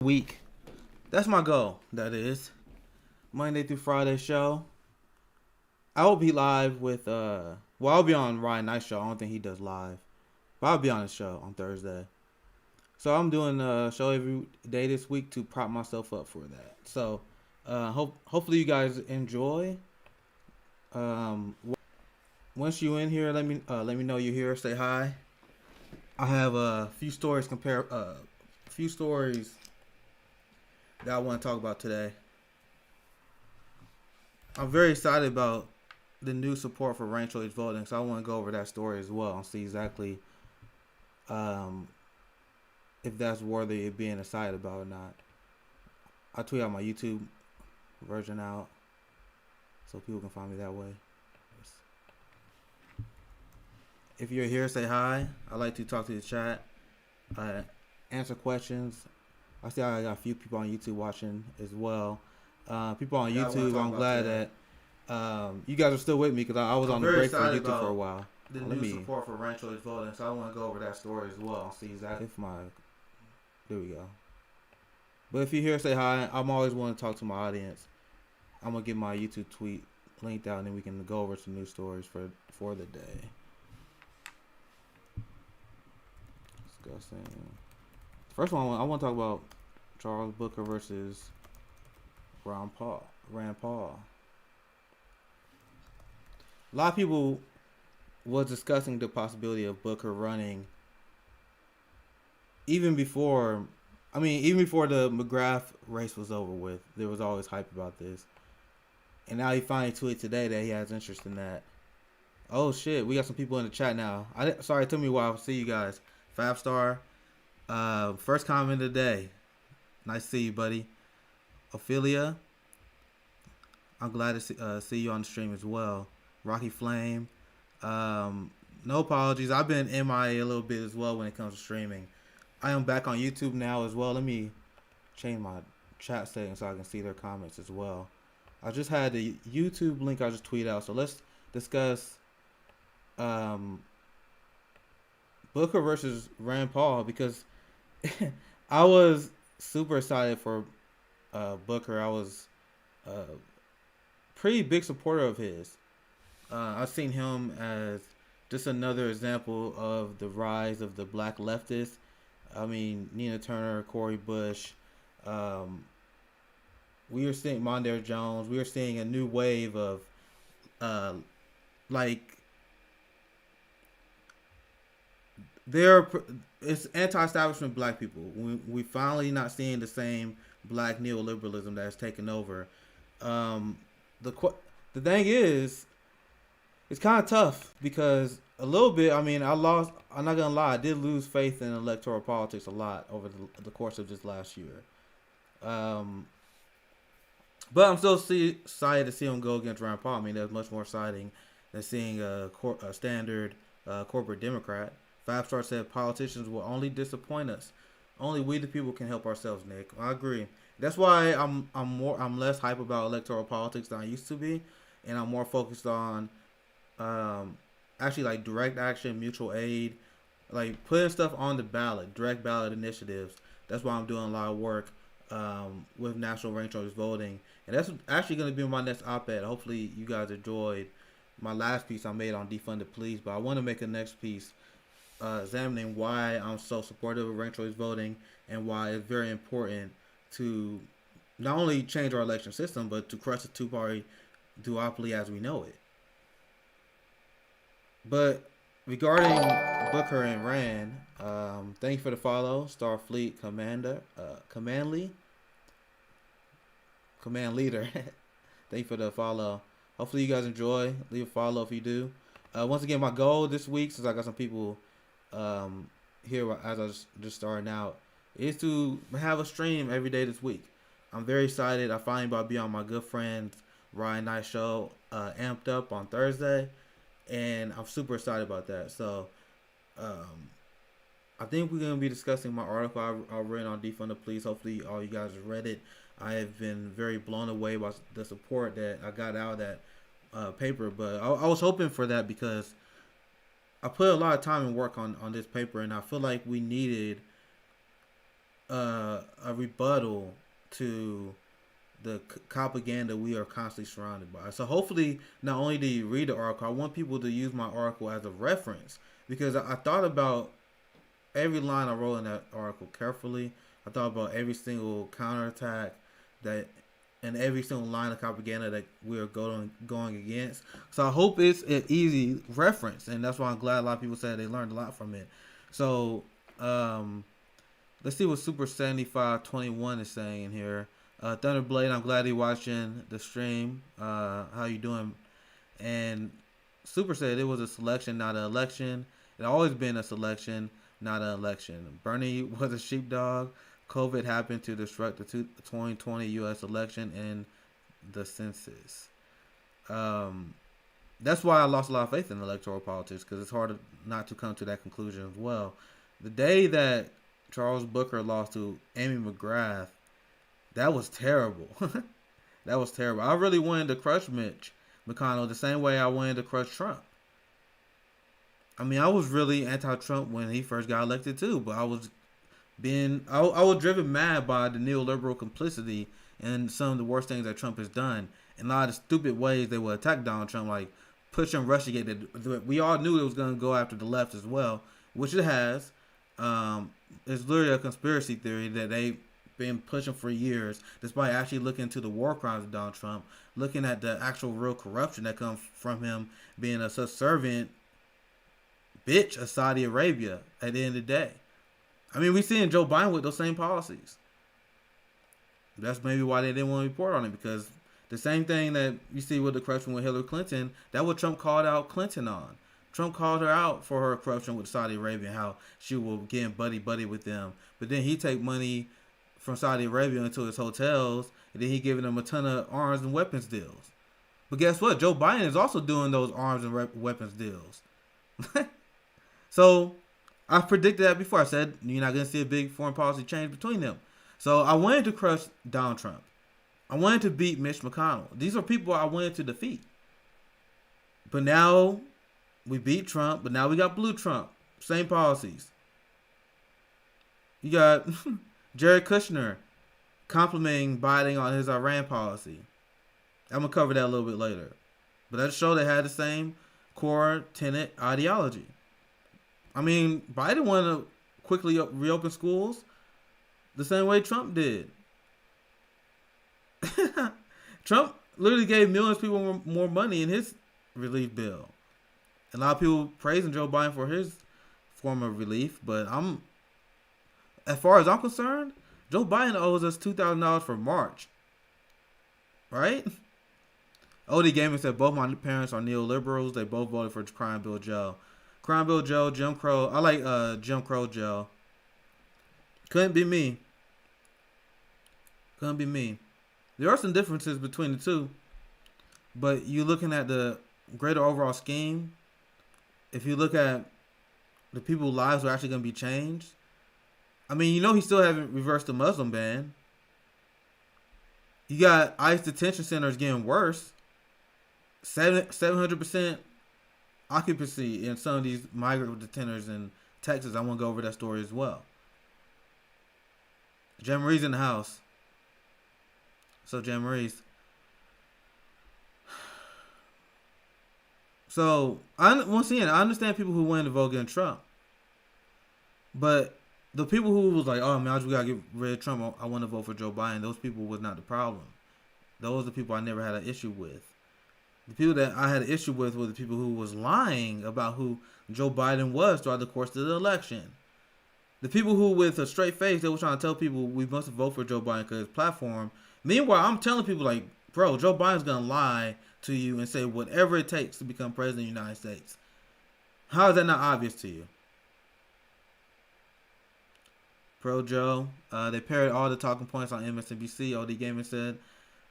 week. That's my goal. That is Monday through Friday show. I will be live with I'll be on Ryan Knight's show. I don't think he does live, but I'll be on his show on Thursday. So I'm doing a show every day this week to prop myself up for that. So hopefully you guys enjoy. Um, Once you in here, let me know you're here. Say hi. I have a few stories that I want to talk about today. I'm very excited about the new support for ranked choice voting, so I want to go over that story as well and see exactly um, if that's worthy of being excited about or not. I tweet out my YouTube version out so people can find me that way. If you're here, say hi. I like to talk to the chat, answer questions. I see I got a few people on YouTube watching as well. People on YouTube, I'm glad that you guys are still with me because I was on the break for YouTube for a while. The new support for ranked choice voting, so I want to go over that story as well and see exactly if there we go. But if you're here, say hi. I'm always want to talk to my audience. I'm gonna get my YouTube tweet linked out, and then we can go over some news stories for the day. Discussing. First one, I want to talk about Charles Booker versus Rand Paul. A lot of people was discussing the possibility of Booker running even before the McGrath race was over with. There was always hype about this. And now he finally tweeted today that he has interest in that. Oh shit, we got some people in the chat now. Sorry, it took me a while. See you guys. 5-star. First comment of the day. Nice to see you, buddy. Ophelia. I'm glad to see you on the stream as well. Rocky Flame. No apologies. I've been MIA a little bit as well when it comes to streaming. I am back on YouTube now as well. Let me change my chat settings so I can see their comments as well. I just had the YouTube link I just tweeted out. So let's discuss Booker versus Rand Paul because I was super excited for Booker. I was a pretty big supporter of his. I've seen him as just another example of the rise of the black leftists. I mean, Nina Turner, Cori Bush. We are seeing Mondaire Jones. We are seeing a new wave of it's anti-establishment black people. We finally not seeing the same black neoliberalism that has taken over. The thing is, it's kind of tough because a little bit. I mean, I'm not gonna lie. I did lose faith in electoral politics a lot over the course of this last year. But I'm still excited to see him go against Rand Paul. I mean, that's much more exciting than seeing a standard corporate Democrat. 5-star said politicians will only disappoint us. Only we the people can help ourselves, Nick. I agree. That's why I'm less hype about electoral politics than I used to be, and I'm more focused on actually like direct action, mutual aid, like putting stuff on the ballot, direct ballot initiatives. That's why I'm doing a lot of work with national ranked choice voting, and that's actually going to be my next op-ed. Hopefully, you guys enjoyed my last piece I made on defund the police, but I want to make a next piece examining why I'm so supportive of ranked choice voting and why it's very important to not only change our election system, but to crush the two-party duopoly as we know it. But regarding Booker and Rand, thank you for the follow, Starfleet Command Leader. Thank you for the follow. Hopefully you guys enjoy. Leave a follow if you do. Once again, my goal this week, since I got some people here as I was just starting out, is to have a stream every day this week. I'm very excited. I finally about to be on my good friend Ryan Knight show, Amped Up on Thursday, and I'm super excited about that. So I think we're going to be discussing my article I read on Defund the Police. Hopefully all you guys have read it. I have been very blown away by the support that I got out of that paper, but I was hoping for that because I put a lot of time and work on this paper, and I feel like we needed a rebuttal to the propaganda we are constantly surrounded by. So hopefully, not only do you read the article, I want people to use my article as a reference because I thought about every line I wrote in that article carefully. I thought about every single counterattack that and every single line of propaganda that we are going against. So I hope it's an easy reference, and that's why I'm glad a lot of people said they learned a lot from it. So let's see what Super 7521 is saying here. Thunderblade, I'm glad you're watching the stream. How you doing? And Super said it was a selection, not an election. It always been a selection, not an election. Bernie was a sheepdog. COVID happened to disrupt the 2020 U.S. election and the census. That's why I lost a lot of faith in electoral politics because it's hard not to come to that conclusion as well. The day that Charles Booker lost to Amy McGrath, that was terrible. That was terrible. I really wanted to crush Mitch McConnell the same way I wanted to crush Trump. I mean, I was really anti-Trump when he first got elected too, but I was driven mad by the neoliberal complicity and some of the worst things that Trump has done, and a lot of the stupid ways they would attack Donald Trump, like pushing Russiagate. We all knew it was going to go after the left as well, which it has. It's literally a conspiracy theory that they've been pushing for years, despite actually looking into the war crimes of Donald Trump, looking at the actual real corruption that comes from him being a subservient bitch of Saudi Arabia at the end of the day. I mean, we seeing Joe Biden with those same policies. That's maybe why they didn't want to report on it, because the same thing that you see with the corruption with Hillary Clinton, that's what Trump called out Clinton on. Trump called her out for her corruption with Saudi Arabia and how she will get buddy with them. But then he take money from Saudi Arabia into his hotels, and then he giving them a ton of arms and weapons deals. But guess what? Joe Biden is also doing those arms and weapons deals. So I predicted that before. I said you're not going to see a big foreign policy change between them. So I wanted to crush Donald Trump. I wanted to beat Mitch McConnell. These are people I wanted to defeat. But now we beat Trump, but now we got blue Trump. Same policies. You got Jared Kushner complimenting Biden on his Iran policy. I'm going to cover that a little bit later. But that show they had the same core tenet ideology. I mean, Biden wanted to quickly reopen schools the same way Trump did. Trump literally gave millions of people more money in his relief bill. A lot of people praising Joe Biden for his form of relief, but as far as I'm concerned, Joe Biden owes us $2,000 for March. Right? OD Gaming said both my parents are neoliberals. They both voted for Crime Bill Joe. Crime Bill Joe, Jim Crow. I like Jim Crow Joe. Couldn't be me. Couldn't be me. There are some differences between the two, but you looking at the greater overall scheme. If you look at the people's lives who are actually going to be changed, I mean, you know, he still haven't reversed the Muslim ban. You got ICE detention centers getting worse. 700% occupancy in some of these migrant detenters in Texas. I want to go over that story as well. Jen Marie's in the house. So Jen Marie's. So once again, I understand people who went to vote against Trump, but the people who was like, "Oh man, we gotta get rid of Trump. I want to vote for Joe Biden." Those people was not the problem. Those are the people I never had an issue with. The people that I had an issue with were the people who was lying about who Joe Biden was throughout the course of the election. The people who, with a straight face, they were trying to tell people we must vote for Joe Biden because his platform. Meanwhile, I'm telling people like, bro, Joe Biden's gonna lie to you and say whatever it takes to become president of the United States. How is that not obvious to you? Pro Joe, they parried all the talking points on MSNBC. OD Gaming said.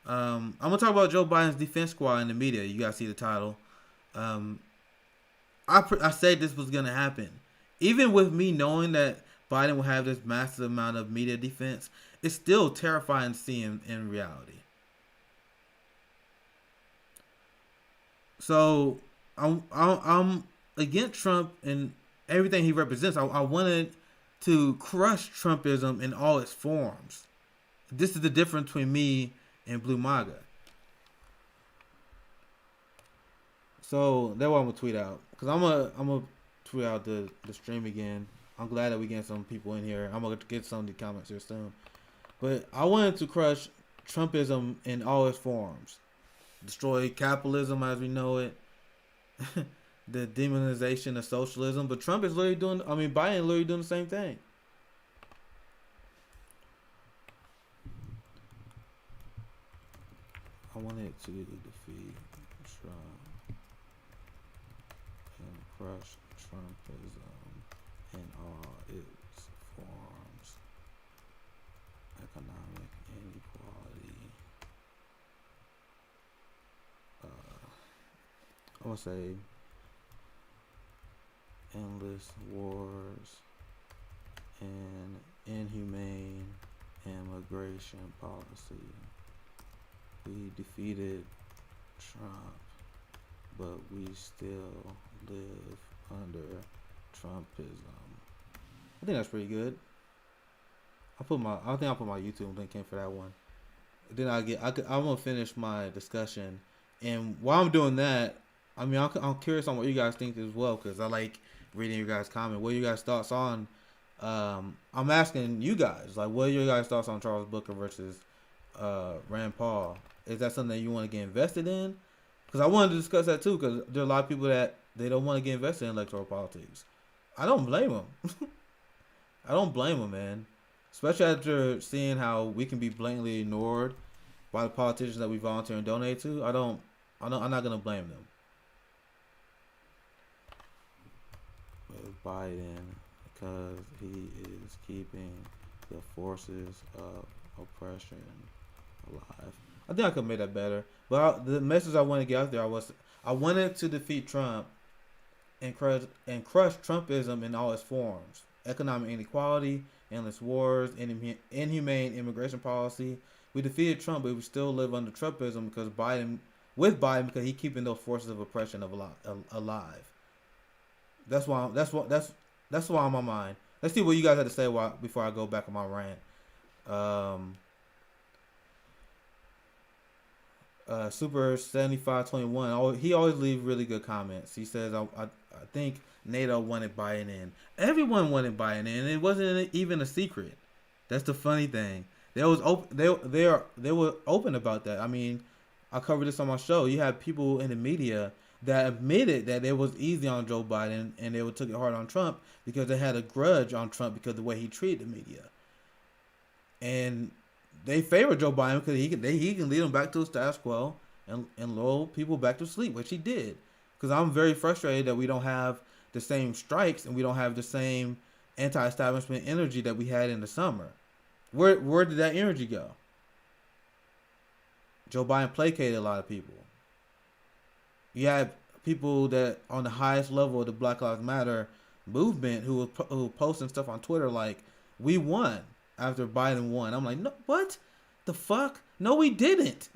I'm gonna talk about Joe Biden's defense squad in the media. You guys see the title. I said this was gonna happen, even with me knowing that Biden will have this massive amount of media defense. It's still terrifying to see him in reality. So I'm against Trump and everything he represents. I wanted to crush Trumpism in all its forms. This is the difference between me and Blue MAGA. So that's what I'm gonna tweet out, because I'm gonna tweet out the stream again. I'm glad that we get some people in here. I'm gonna get some of the comments here soon. But I wanted to crush Trumpism in all its forms, destroy capitalism as we know it, the demonization of socialism. But Trump is literally doing. I mean, Biden is literally doing the same thing. I wanted to defeat Trump and crush Trumpism in all its forms, economic inequality. I want to say endless wars and inhumane immigration policy. We defeated Trump, but we still live under Trumpism. I think that's pretty good. I think I'll put my YouTube link in for that one. Then I'm gonna finish my discussion, and while I'm doing that, I mean, I'm curious on what you guys think as well, because I like reading your guys' comment. What are your guys' thoughts on? I'm asking you guys, like, what are your guys' thoughts on Charles Booker versus Rand Paul? Is that something that you want to get invested in? Because I wanted to discuss that too, because there are a lot of people that they don't want to get invested in electoral politics. I don't blame them. I don't blame them, man. Especially after seeing how we can be blatantly ignored by the politicians that we volunteer and donate to. I'm not gonna blame them. With Biden, because he is keeping the forces of oppression alive. I think I could make that better. But the message I want to get out there I wanted to defeat Trump and crush Trumpism in all its forms: economic inequality, endless wars, inhumane immigration policy. We defeated Trump, but we still live under Trumpism because because he's keeping those forces of oppression alive. That's why on my mind. Let's see what you guys have to say before I go back on my rant. Super 7521. He always leaves really good comments. He says, "I think NATO wanted Biden in. Everyone wanted Biden in. And it wasn't even a secret. That's the funny thing. They were open about that. I mean, I covered this on my show. You had people in the media that admitted that it was easy on Joe Biden and they took it hard on Trump because they had a grudge on Trump because of the way he treated the media. And they favor Joe Biden because he can lead them back to the status quo and lull people back to sleep, which he did. Because I'm very frustrated that we don't have the same strikes and we don't have the same anti-establishment energy that we had in the summer. Where did that energy go? Joe Biden placated a lot of people. You had people that on the highest level of the Black Lives Matter movement who were posting stuff on Twitter like, "We won." After Biden won. I'm like, no, what the fuck? No, we didn't.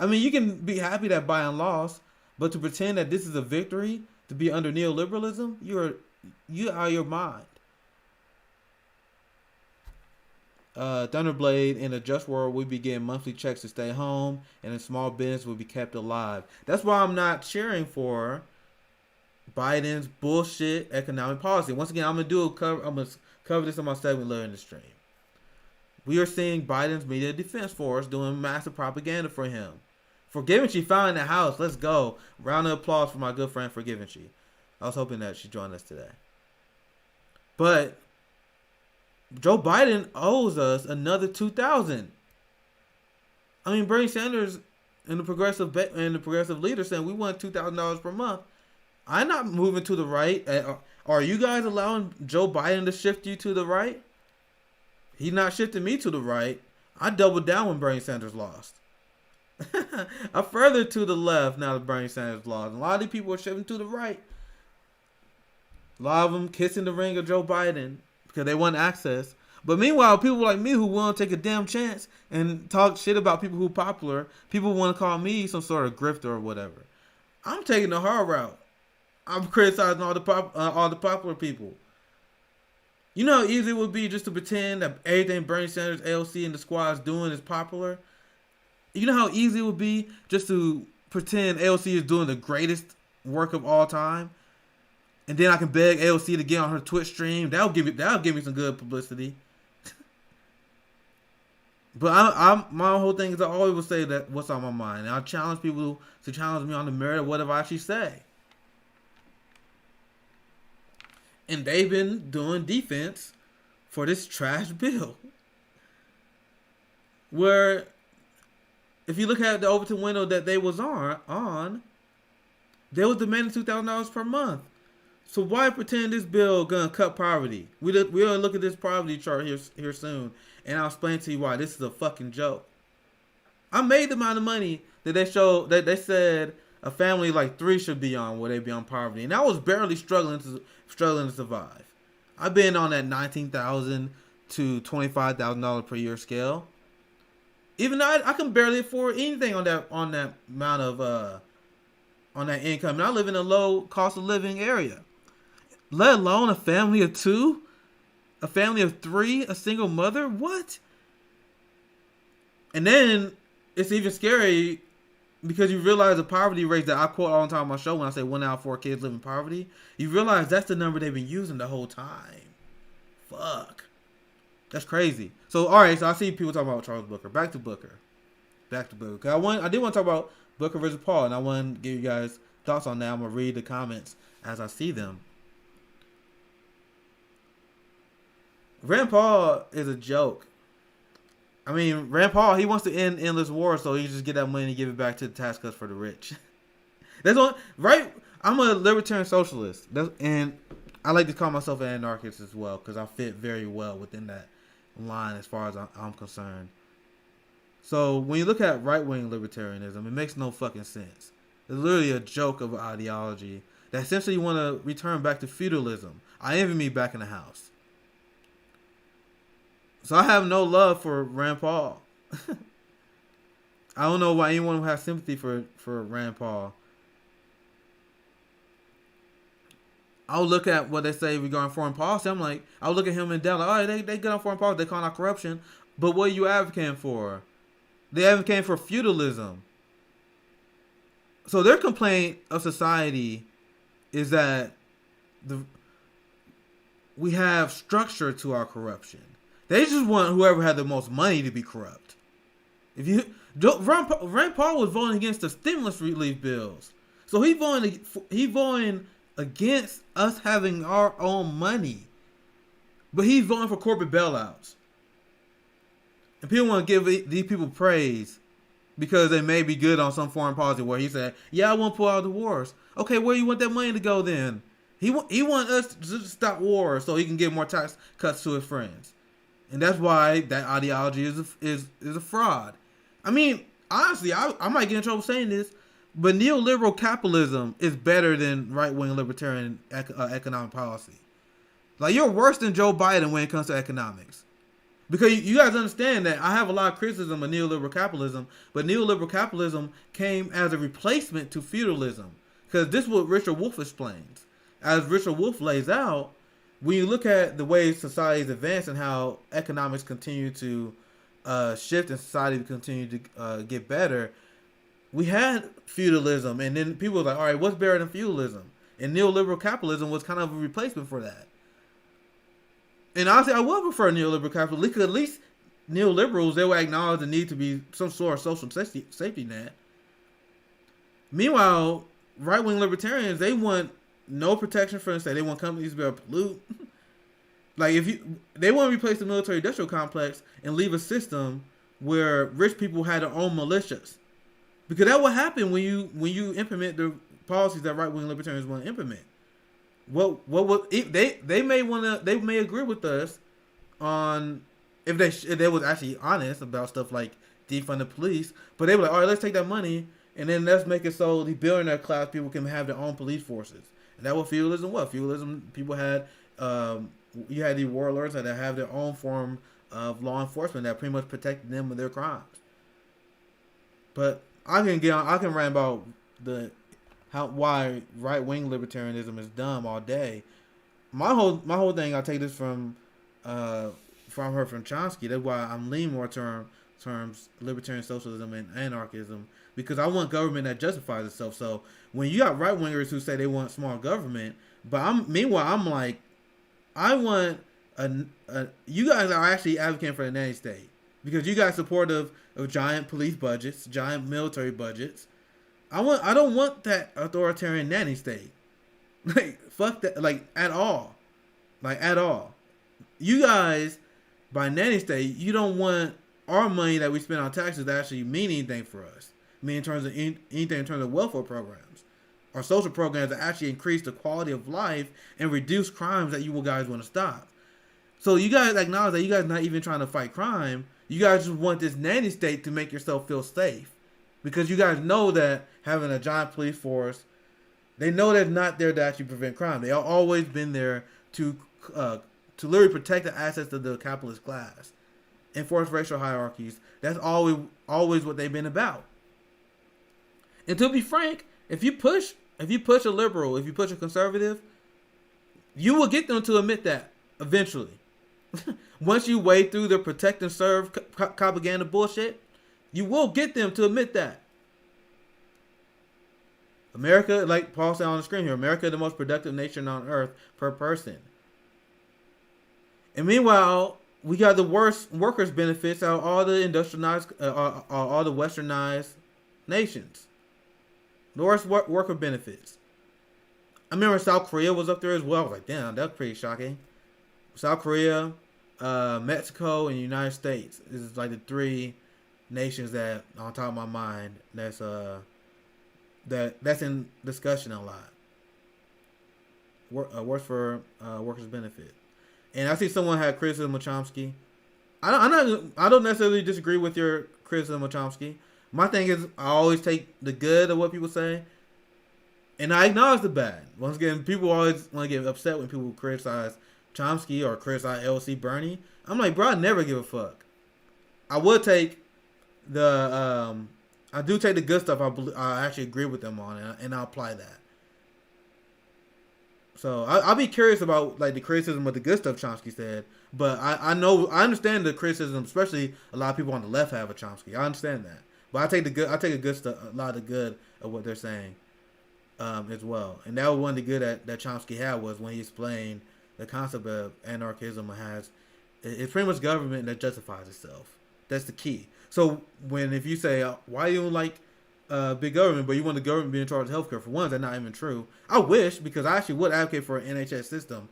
I mean, you can be happy that Biden lost, but to pretend that this is a victory, to be under neoliberalism, you are out of your mind. Thunderblade, in a just world, we be getting monthly checks to stay home, and a small business will be kept alive. That's why I'm not cheering for Biden's bullshit economic policy. Once again, I'm gonna cover this on my segment later in the stream. We are seeing Biden's media defense force doing massive propaganda for him. Forgivenchi found in the house. Let's go. Round of applause for my good friend Forgivenchi. I was hoping that she'd join us today. But Joe Biden owes us another $2,000. I mean, Bernie Sanders and the progressive leader saying we want $2,000 per month. I'm not moving to the right. Are you guys allowing Joe Biden to shift you to the right? He's not shifting me to the right. I doubled down when Bernie Sanders lost. I'm further to the left now that Bernie Sanders lost. A lot of these people are shifting to the right. A lot of them kissing the ring of Joe Biden because they want access. But meanwhile, people like me who want to take a damn chance and talk shit about people who are popular, people want to call me some sort of grifter or whatever. I'm taking the hard route. I'm criticizing all the popular people. You know how easy it would be just to pretend that everything Bernie Sanders, AOC, and the squad is doing is popular? You know how easy it would be just to pretend AOC is doing the greatest work of all time? And then I can beg AOC to get on her Twitch stream. That'll give me some good publicity. But my whole thing is I always will say that what's on my mind. And I challenge people to challenge me on the merit of whatever I actually say. And they've been doing defense for this trash bill. Where, if you look at the Overton window that they was on, they was demanding $2,000 per month. So why pretend this bill gonna cut poverty? We'll look at this poverty chart here soon, and I'll explain to you why this is a fucking joke. I made the amount of money that they said a family like 3 should be on, where they be on poverty, and I was barely struggling to survive. I've been on that $19,000 to $25,000 per year scale. Even though I can barely afford anything on that amount of on that income, and I live in a low cost of living area. Let alone a family of 2, a family of 3, a single mother. What? And then it's even scary because you realize the poverty rate that I quote all the time on my show when I say 1 out of 4 kids live in poverty. You realize that's the number they've been using the whole time. Fuck. That's crazy. So, all right. So I see people talking about Charles Booker. Back to Booker. I did want to talk about Booker versus Paul, and I want to give you guys thoughts on that. I'm gonna read the comments as I see them. Rand Paul is a joke. I mean, Rand Paul, he wants to end endless war, so he just get that money and give it back to the tax cuts for the rich. That's what, right? I'm a libertarian socialist, and I like to call myself an anarchist as well because I fit very well within that line as far as I'm concerned. So when you look at right-wing libertarianism, it makes no fucking sense. It's literally a joke of an ideology that essentially want to return back to feudalism. I envy me back in the house. So I have no love for Rand Paul. I don't know why anyone would have sympathy for Rand Paul. I'll look at what they say regarding foreign policy. I'm like, I'll look at him and down like, all right, they get on foreign policy. They call out corruption. But what are you advocating for? They advocating for feudalism. So their complaint of society is that we have structure to our corruption. They just want whoever had the most money to be corrupt. Rand Paul was voting against the stimulus relief bills, so he voting against us having our own money, but he's voting for corporate bailouts. And people want to give these people praise because they may be good on some foreign policy where he said, "Yeah, I won't pull out the wars." Okay, where you want that money to go then? He want us to stop wars so he can give more tax cuts to his friends. And that's why that ideology is a fraud. I mean, honestly, I might get in trouble saying this, but neoliberal capitalism is better than right-wing libertarian economic policy. Like, you're worse than Joe Biden when it comes to economics. Because you guys understand that I have a lot of criticism of neoliberal capitalism, but neoliberal capitalism came as a replacement to feudalism. Because this is what Richard Wolff explains. As Richard Wolff lays out, when you look at the way societies advance and how economics continue to shift and society continue to get better, we had feudalism, and then people were like, all right, what's better than feudalism? And neoliberal capitalism was kind of a replacement for that. And honestly, I would prefer neoliberal capitalism, because at least neoliberals, they would acknowledge the need to be some sort of social safety net. Meanwhile, right-wing libertarians, they want no protection for the state. They want companies to be able to pollute. Like, they want to replace the military-industrial complex and leave a system where rich people had their own militias, because that will happen when you implement the policies that right-wing libertarians want to implement. They may agree with us on if they was actually honest about stuff like defund the police, but they were like, all right, let's take that money and then let's make it so the billionaire class people can have their own police forces. And that was feudalism. What feudalism? People had you had the warlords that have their own form of law enforcement that pretty much protected them with their crimes. But I can rant about why right wing libertarianism is dumb all day. My whole thing, I take this from from her from Chomsky. That's why I'm leaning more terms libertarian socialism and anarchism, because I want government that justifies itself. So when you got right wingers who say they want small government, but I'm like, I want you guys are actually advocating for the nanny state because you guys supportive of giant police budgets, giant military budgets. I don't want that authoritarian nanny state. Like fuck that, like at all. Like at all. You guys, by nanny state, you don't want our money that we spend on taxes to actually mean anything for us. I mean in terms of anything in terms of welfare programs or social programs that actually increase the quality of life and reduce crimes that you guys want to stop. So you guys acknowledge that you guys not even trying to fight crime. You guys just want this nanny state to make yourself feel safe. Because you guys know that having a giant police force, they know they're not there to actually prevent crime. They have always been there to literally protect the assets of the capitalist class, enforce racial hierarchies. That's always what they've been about. And to be frank, if you push a liberal, if you push a conservative, you will get them to admit that eventually. Once you wade through the protect and serve propaganda bullshit, you will get them to admit that. America, like Paul said on the screen here, America is the most productive nation on earth per person. And meanwhile, we got the worst workers' benefits out of all the industrialized, all the westernized nations. The worst worker benefits. I remember South Korea was up there as well. I was like, damn, that's pretty shocking. South Korea, Mexico, and the United States. This is like the three nations that on top of my mind that's in discussion a lot. Works for workers' benefit. And I see someone had criticism of Chomsky. I don't necessarily disagree with your criticism of Chomsky. My thing is I always take the good of what people say, and I acknowledge the bad. Once again, people always want to get upset when people criticize Chomsky or criticize L.C. Bernie. I'm like, bro, I never give a fuck. I would take I do take the good stuff. I actually agree with them on it, and I'll apply that. So I'll be curious about like the criticism of the good stuff Chomsky said, but I understand the criticism, especially a lot of people on the left have of Chomsky. I understand that, but I take a lot of the good of what they're saying, as well. And that was one of the good that Chomsky had was when he explained the concept of anarchism has it's pretty much government that justifies itself. That's the key. So if you say why you don't like big government, but you want the government to be in charge of healthcare, for one, that's not even true. I wish, because I actually would advocate for an NHS system.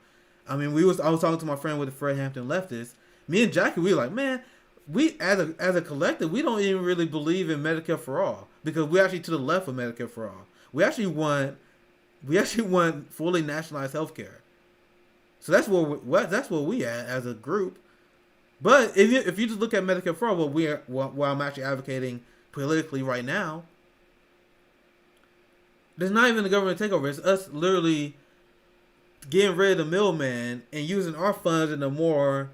I mean, I was talking to my friend with the Fred Hampton leftists. Me and Jackie, we were like, man, we as a collective, we don't even really believe in Medicare for all, because we're actually to the left of Medicare for all. We actually want fully nationalized healthcare. So that's where we at as a group. But if you just look at Medicare for all, what I'm actually advocating politically right now, there's not even the government takeover. It's us literally getting rid of the middleman and using our funds in a more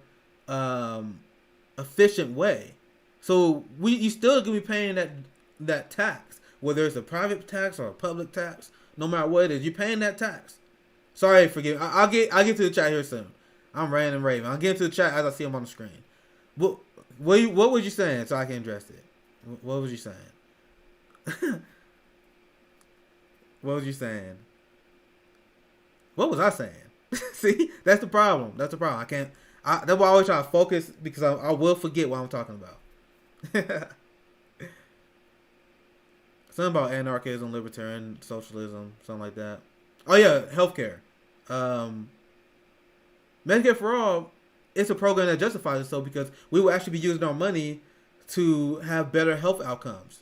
efficient way. So you still gonna be paying that tax, whether it's a private tax or a public tax. No matter what it is, you're paying that tax. Sorry, forgive me. I'll get to the chat here soon. I'm ranting and raving. I'll get into the chat as I see them on the screen. What was you saying so I can address it? What was you saying? What was you saying? What was I saying? See, that's the problem. That's why I always try to focus, because I will forget what I'm talking about. Something about anarchism, libertarian, socialism, something like that. Oh yeah, healthcare. Medicare for all, it's a program that justifies itself because we will actually be using our money to have better health outcomes.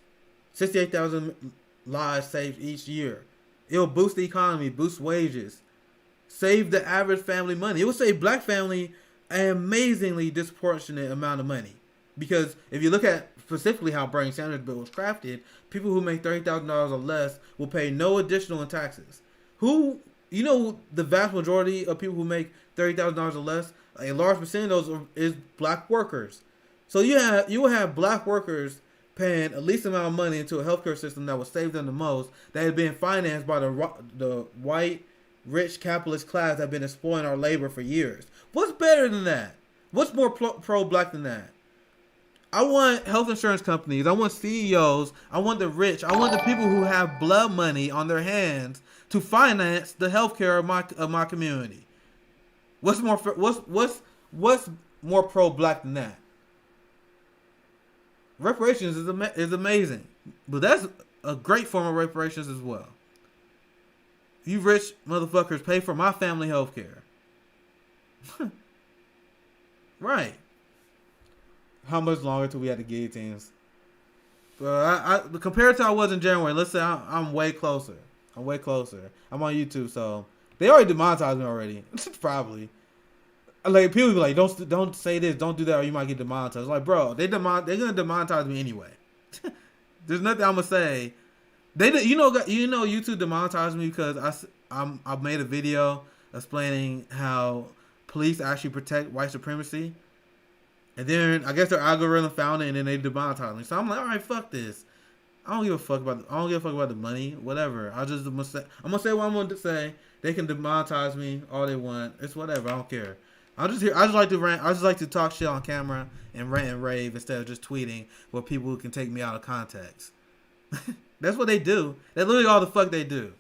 68,000 lives saved each year. It will boost the economy, boost wages, save the average family money. It will save black family an amazingly disproportionate amount of money. Because if you look at specifically how Bernie Sanders' bill was crafted, people who make $30,000 or less will pay no additional in taxes. The vast majority of people who make $30,000 or less, a large percentage of those is black workers. So you will have black workers paying a least amount of money into a healthcare system that will save them the most, that is being financed by the white, rich capitalist class that have been exploiting our labor for years. What's better than that? What's more pro-black than that? I want health insurance companies. I want CEOs. I want the rich. I want the people who have blood money on their hands to finance the healthcare of my community. What's more pro-black than that? Reparations is amazing, but that's a great form of reparations as well. You rich motherfuckers pay for my family healthcare. Right. How much longer till we had the guillotines? But compared to how I was in January, let's say I'm way closer. I'm way closer. I'm on YouTube, so they already demonetized me already. Probably. Like people be like, don't say this, don't do that, or you might get demonetized. Like, bro, they're gonna demonetize me anyway. There's nothing I'm gonna say. YouTube demonetized me because I made a video explaining how police actually protect white supremacy, and then I guess their algorithm found it, and then they demonetized me. So I'm like, all right, fuck this. I don't give a fuck about the money, whatever. I'm gonna say what I'm gonna say. They can demonetize me all they want. It's whatever. I don't care. I just like to rant. I just like to talk shit on camera and rant and rave instead of just tweeting with people who can take me out of context. That's what they do. That's literally all the fuck they do.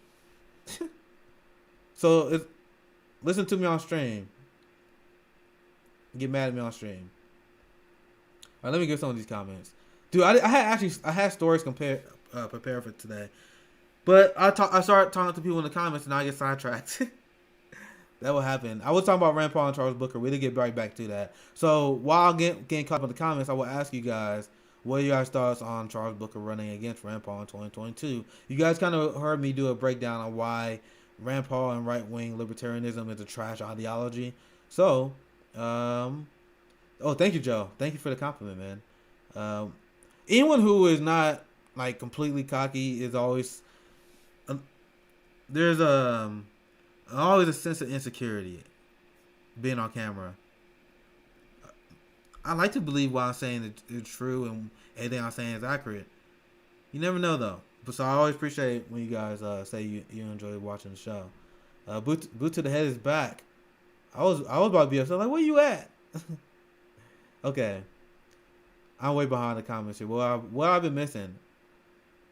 So listen to me on stream. Get mad at me on stream. All right, let me get some of these comments, dude. I had stories prepared for today, but I started talking to people in the comments and I get sidetracked. That will happen. I was talking about Rand Paul and Charles Booker. We'll get right back to that. So while getting caught up in the comments, I will ask you guys, what are your guys' thoughts on Charles Booker running against Rand Paul in 2022? You guys kind of heard me do a breakdown on why Rand Paul and right-wing libertarianism is a trash ideology. So, thank you, Joe. Thank you for the compliment, man. Anyone who is not like completely cocky is always there's always a sense of insecurity being on camera. I like to believe what I'm saying is true and everything I'm saying is accurate. You never know though. But so I always appreciate when you guys say you enjoy watching the show. Boot to the Head is back. I was about to be upset. Like, where you at? Okay. I'm way behind the comments here. What I've been missing.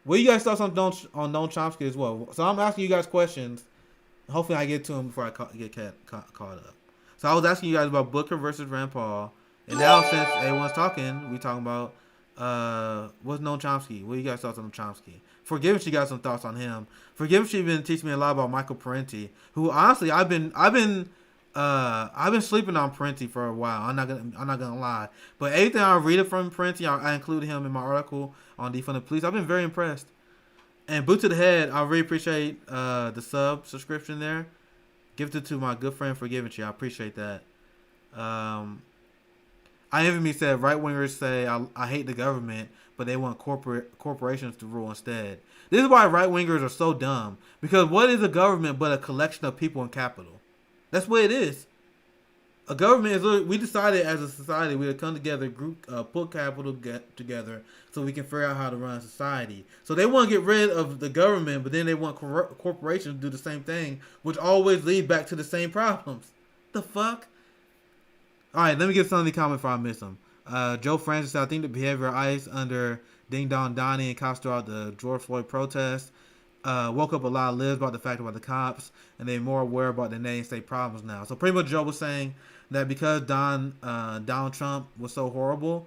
What you guys thoughts on Noam Chomsky as well? So I'm asking you guys questions. Hopefully I get to him before I get caught up. So I was asking you guys about Booker versus Rand Paul. And now since everyone's talking, we talking about what's Noam Chomsky. What do you guys thoughts on Chomsky? Forgive she got some thoughts on him. Forgive she been teaching me a lot about Michael Parenti, who honestly I've been sleeping on Parenti for a while. I'm not gonna lie. But everything I read from Parenti, I included him in my article on Defund the Police. I've been very impressed. And Boot to the Head, I really appreciate the subscription there. Gifted to my good friend Forgiving you. I appreciate that. I even me said right wingers say I hate the government, but they want corporations to rule instead. This is why right wingers are so dumb. Because what is a government but a collection of people and capital? That's what it is. A government is we decided as a society we would come together, put capital together so we can figure out how to run a society. So they want to get rid of the government, but then they want corporations to do the same thing, which always lead back to the same problems. The fuck? All right, let me get some of the comments before I miss them. Joe Francis, I think the behavior of ICE under Ding Dong Donnie and cops throughout the George Floyd protest woke up a lot of libs about the fact about the cops, and they're more aware about the nation state problems now. So pretty much Joe was saying that because Donald Trump was so horrible,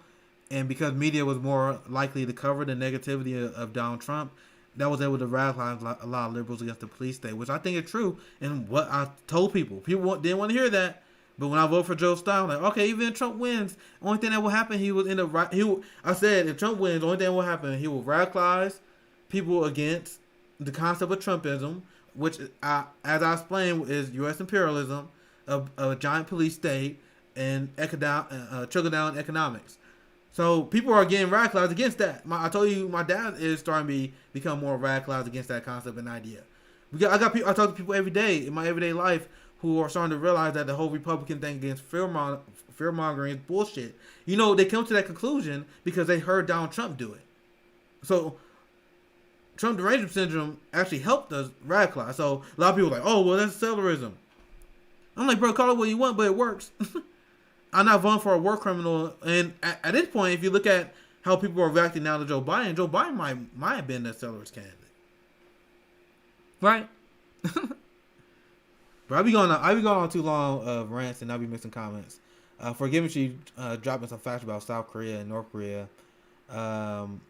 and because media was more likely to cover the negativity of Donald Trump, that was able to radicalize a lot of liberals against the police state, which I think is true. And what I told people didn't want to hear that. But when I vote for Joe Stein, I'm like, okay, even if Trump wins, only thing that will happen, he will end up right. I said, if Trump wins, the only thing that will happen, he will radicalize people against the concept of Trumpism, which, as I explained, is U.S. imperialism, a giant police state, and trickle-down economics. So people are getting radicalized against that. I told you, my dad is starting to become more radicalized against that concept and idea. I talk to people every day in my everyday life who are starting to realize that the whole Republican thing against fear-mongering is bullshit. You know, they come to that conclusion because they heard Donald Trump do it. So Trump derangement syndrome actually helped us radicalize. So a lot of people are like, oh, well, that's Taylorism. I'm like, bro, call it what you want, but it works. I'm not voting for a war criminal. And at this point, if you look at how people are reacting now to Joe Biden might have been the accelerants candidate. Right? But I be going on too long of rants, and I'll be missing comments. Forgive me for dropping some facts about South Korea and North Korea.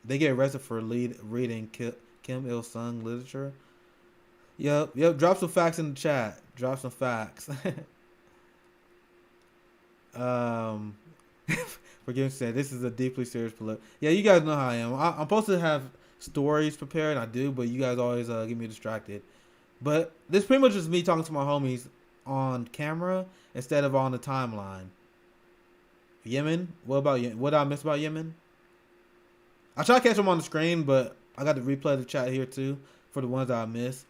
They get arrested for reading Kim Il Sung literature. Yep. Drop some facts in the chat. Drop some facts. Forgive me for saying this is a deeply serious political. Yeah, you guys know how I am. I'm supposed to have stories prepared, and I do, but you guys always get me distracted. But this pretty much is me talking to my homies on camera instead of on the timeline. Yemen? What about Yemen? What did I miss about Yemen? I try to catch them on the screen, but I got to replay the chat here too for the ones that I missed.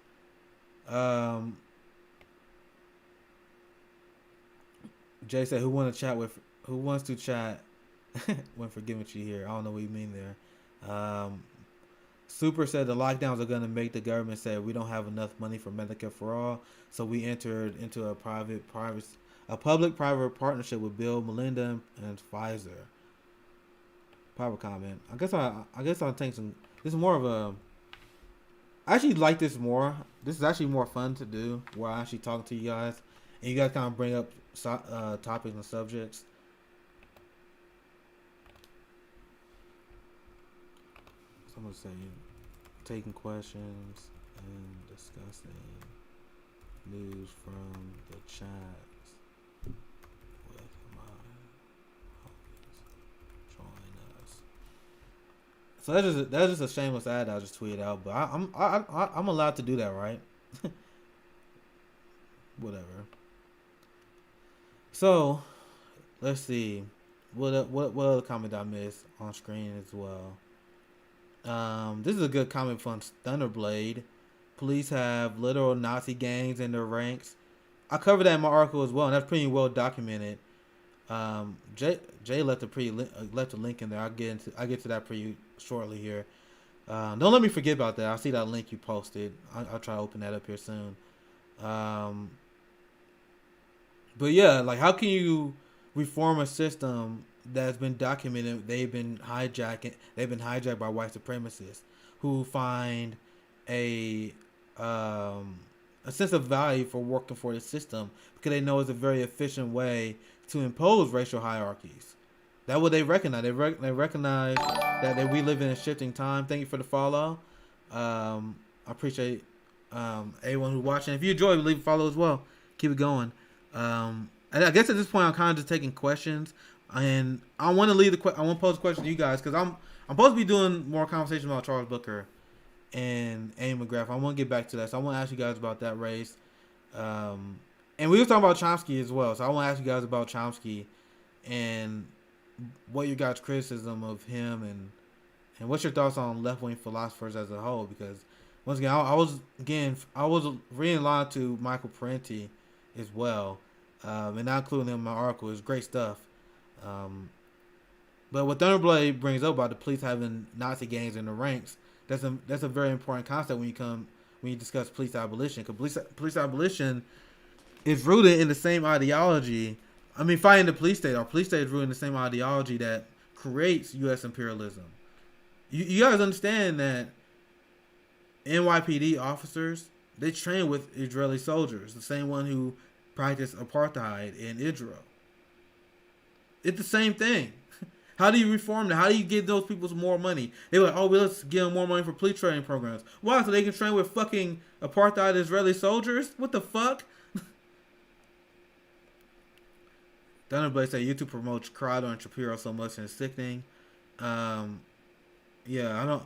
Jay said, "Who wants to chat when forgiving you here?" I don't know what you mean there. Super said the lockdowns are going to make the government say we don't have enough money for Medicare for all, so we entered into a public-private partnership with Bill, Melinda, and Pfizer. Private comment. I guess I'll take some. This is more of a. I actually like this more. This is actually more fun to do, where I actually talk to you guys, and you guys kind of bring up topics and subjects. Someone say taking questions and discussing news from the chats with my homies. Join us. So that's just a shameless ad I just tweeted out, but I'm allowed to do that, right? Whatever. So let's see what other comment I missed on screen as well. This is a good comment from Thunderblade. Police have literal Nazi gangs in their ranks. I covered that in my article as well, and that's pretty well documented. Jay left a link in there. I'll get to that pretty shortly here. Don't let me forget about that. I see that link you posted. I'll try to open that up here soon. But yeah, like, how can you reform a system that's been documented? They've been hijacked by white supremacists who find a sense of value for working for the system because they know it's a very efficient way to impose racial hierarchies. That's what they recognize. They recognize that we live in a shifting time. Thank you for the follow. I appreciate everyone who's watching. If you enjoy, leave a follow as well. Keep it going. And I guess at this point I'm kind of just taking questions, and I want to I want to pose a question to you guys because I'm supposed to be doing more conversation about Charles Booker and Amy McGrath. I want to get back to that, so I want to ask you guys about that race. And we were talking about Chomsky as well, so I want to ask you guys about Chomsky and what your guys' criticism of him and what's your thoughts on left-wing philosophers as a whole. Because once again, I was reading line to Michael Parenti as well, and not including him in my article. It's great stuff. But what Thunderblade brings up about the police having Nazi gangs in the ranks, that's a very important concept when you discuss police abolition. Because police abolition is rooted in the same ideology. I mean, fighting the police state. Our police state is rooted in the same ideology that creates U.S. imperialism. You guys understand that NYPD officers, they train with Israeli soldiers, the same one who practiced apartheid in Israel. It's the same thing. How do you reform that? How do you give those people more money? They were like, well, let's give them more money for police training programs. Why? So they can train with fucking apartheid Israeli soldiers? What the fuck? Thunderblade said YouTube promotes Crowder and Shapiro so much and it's sickening. Yeah,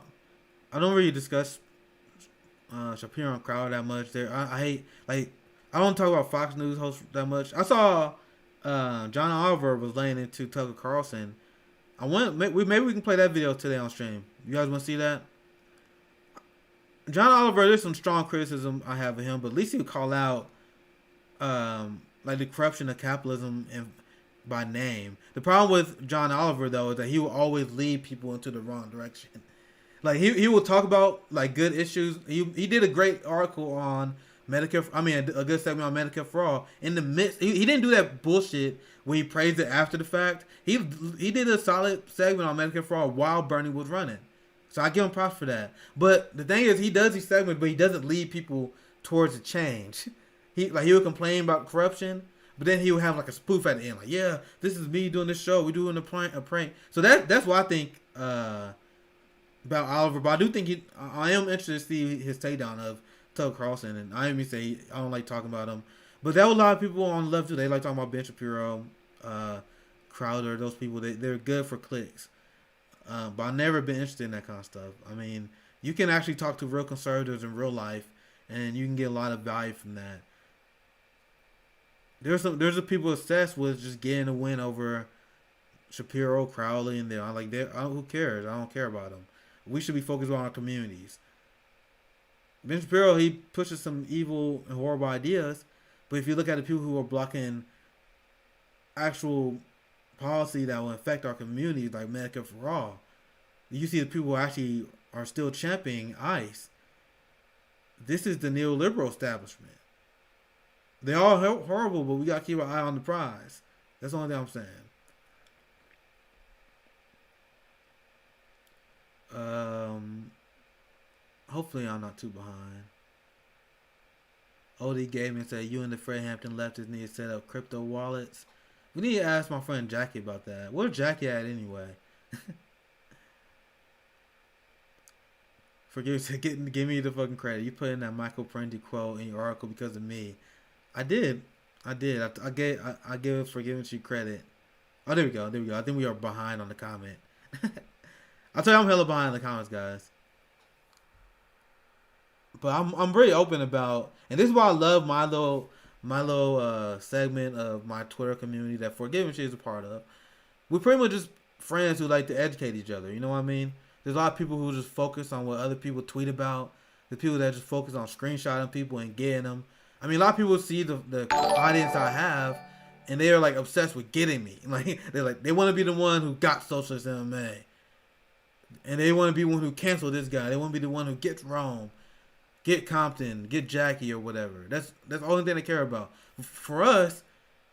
I don't really discuss Shapiro and Crowder that much. I hate, like, I don't talk about Fox News hosts that much. I saw John Oliver was laying into Tucker Carlson. Maybe we can play that video today on stream. You guys want to see that? John Oliver, there's some strong criticism I have of him, but at least he would call out like the corruption of capitalism and by name. The problem with John Oliver though is that he will always lead people into the wrong direction. Like he will talk about like good issues. He did a great article on Medicare. I mean, a good segment on Medicare for all. In the midst, he didn't do that bullshit when he praised it after the fact. He did a solid segment on Medicare for all while Bernie was running. So I give him props for that. But the thing is, he does these segments, but he doesn't lead people towards a change. He would complain about corruption, but then he would have like a spoof at the end, like, yeah, this is me doing this show. We're doing a prank. So that's what I think about Oliver. But I do think I am interested to see his takedown of Tucker Carlson. And I didn't say I don't like talking about him, but there were a lot of people on the left too. They like talking about Ben Shapiro, Crowder. Those people, they're good for clicks. But I've never been interested in that kind of stuff. I mean, you can actually talk to real conservatives in real life, and you can get a lot of value from that. There's a people obsessed with just getting a win over Shapiro, Crowley, and them. Who cares? I don't care about them. We should be focused on our communities. Ben Shapiro, he pushes some evil and horrible ideas, but if you look at the people who are blocking actual policy that will affect our communities, like Medicare for all, you see the people who actually are still championing ICE. This is the neoliberal establishment. They're all horrible, but we got to keep our eye on the prize. That's the only thing I'm saying. Hopefully I'm not too behind. OD Gaming said, you and the Fred Hampton leftists need to set up crypto wallets. We need to ask my friend Jackie about that. Where's Jackie at anyway? Give me the fucking credit. You put in that Michael Prenti quote in your article because of me. I did. I give for giving you credit. Oh, there we go. I think we are behind on the comment. I'll tell you, I'm hella behind in the comments, guys. But I'm really open about, and this is why I love my little segment of my Twitter community that Forgiving Shit is a part of. We're pretty much just friends who like to educate each other. You know what I mean? There's a lot of people who just focus on what other people tweet about. There's people that just focus on screenshotting people and getting them. I mean, a lot of people see the audience I have, and they are like obsessed with getting me. Like they want to be the one who got Socialist MMA, and they want to be the one who canceled this guy. They want to be the one who gets Rome, get Compton, get Jackie or whatever. That's the only thing they care about. For us,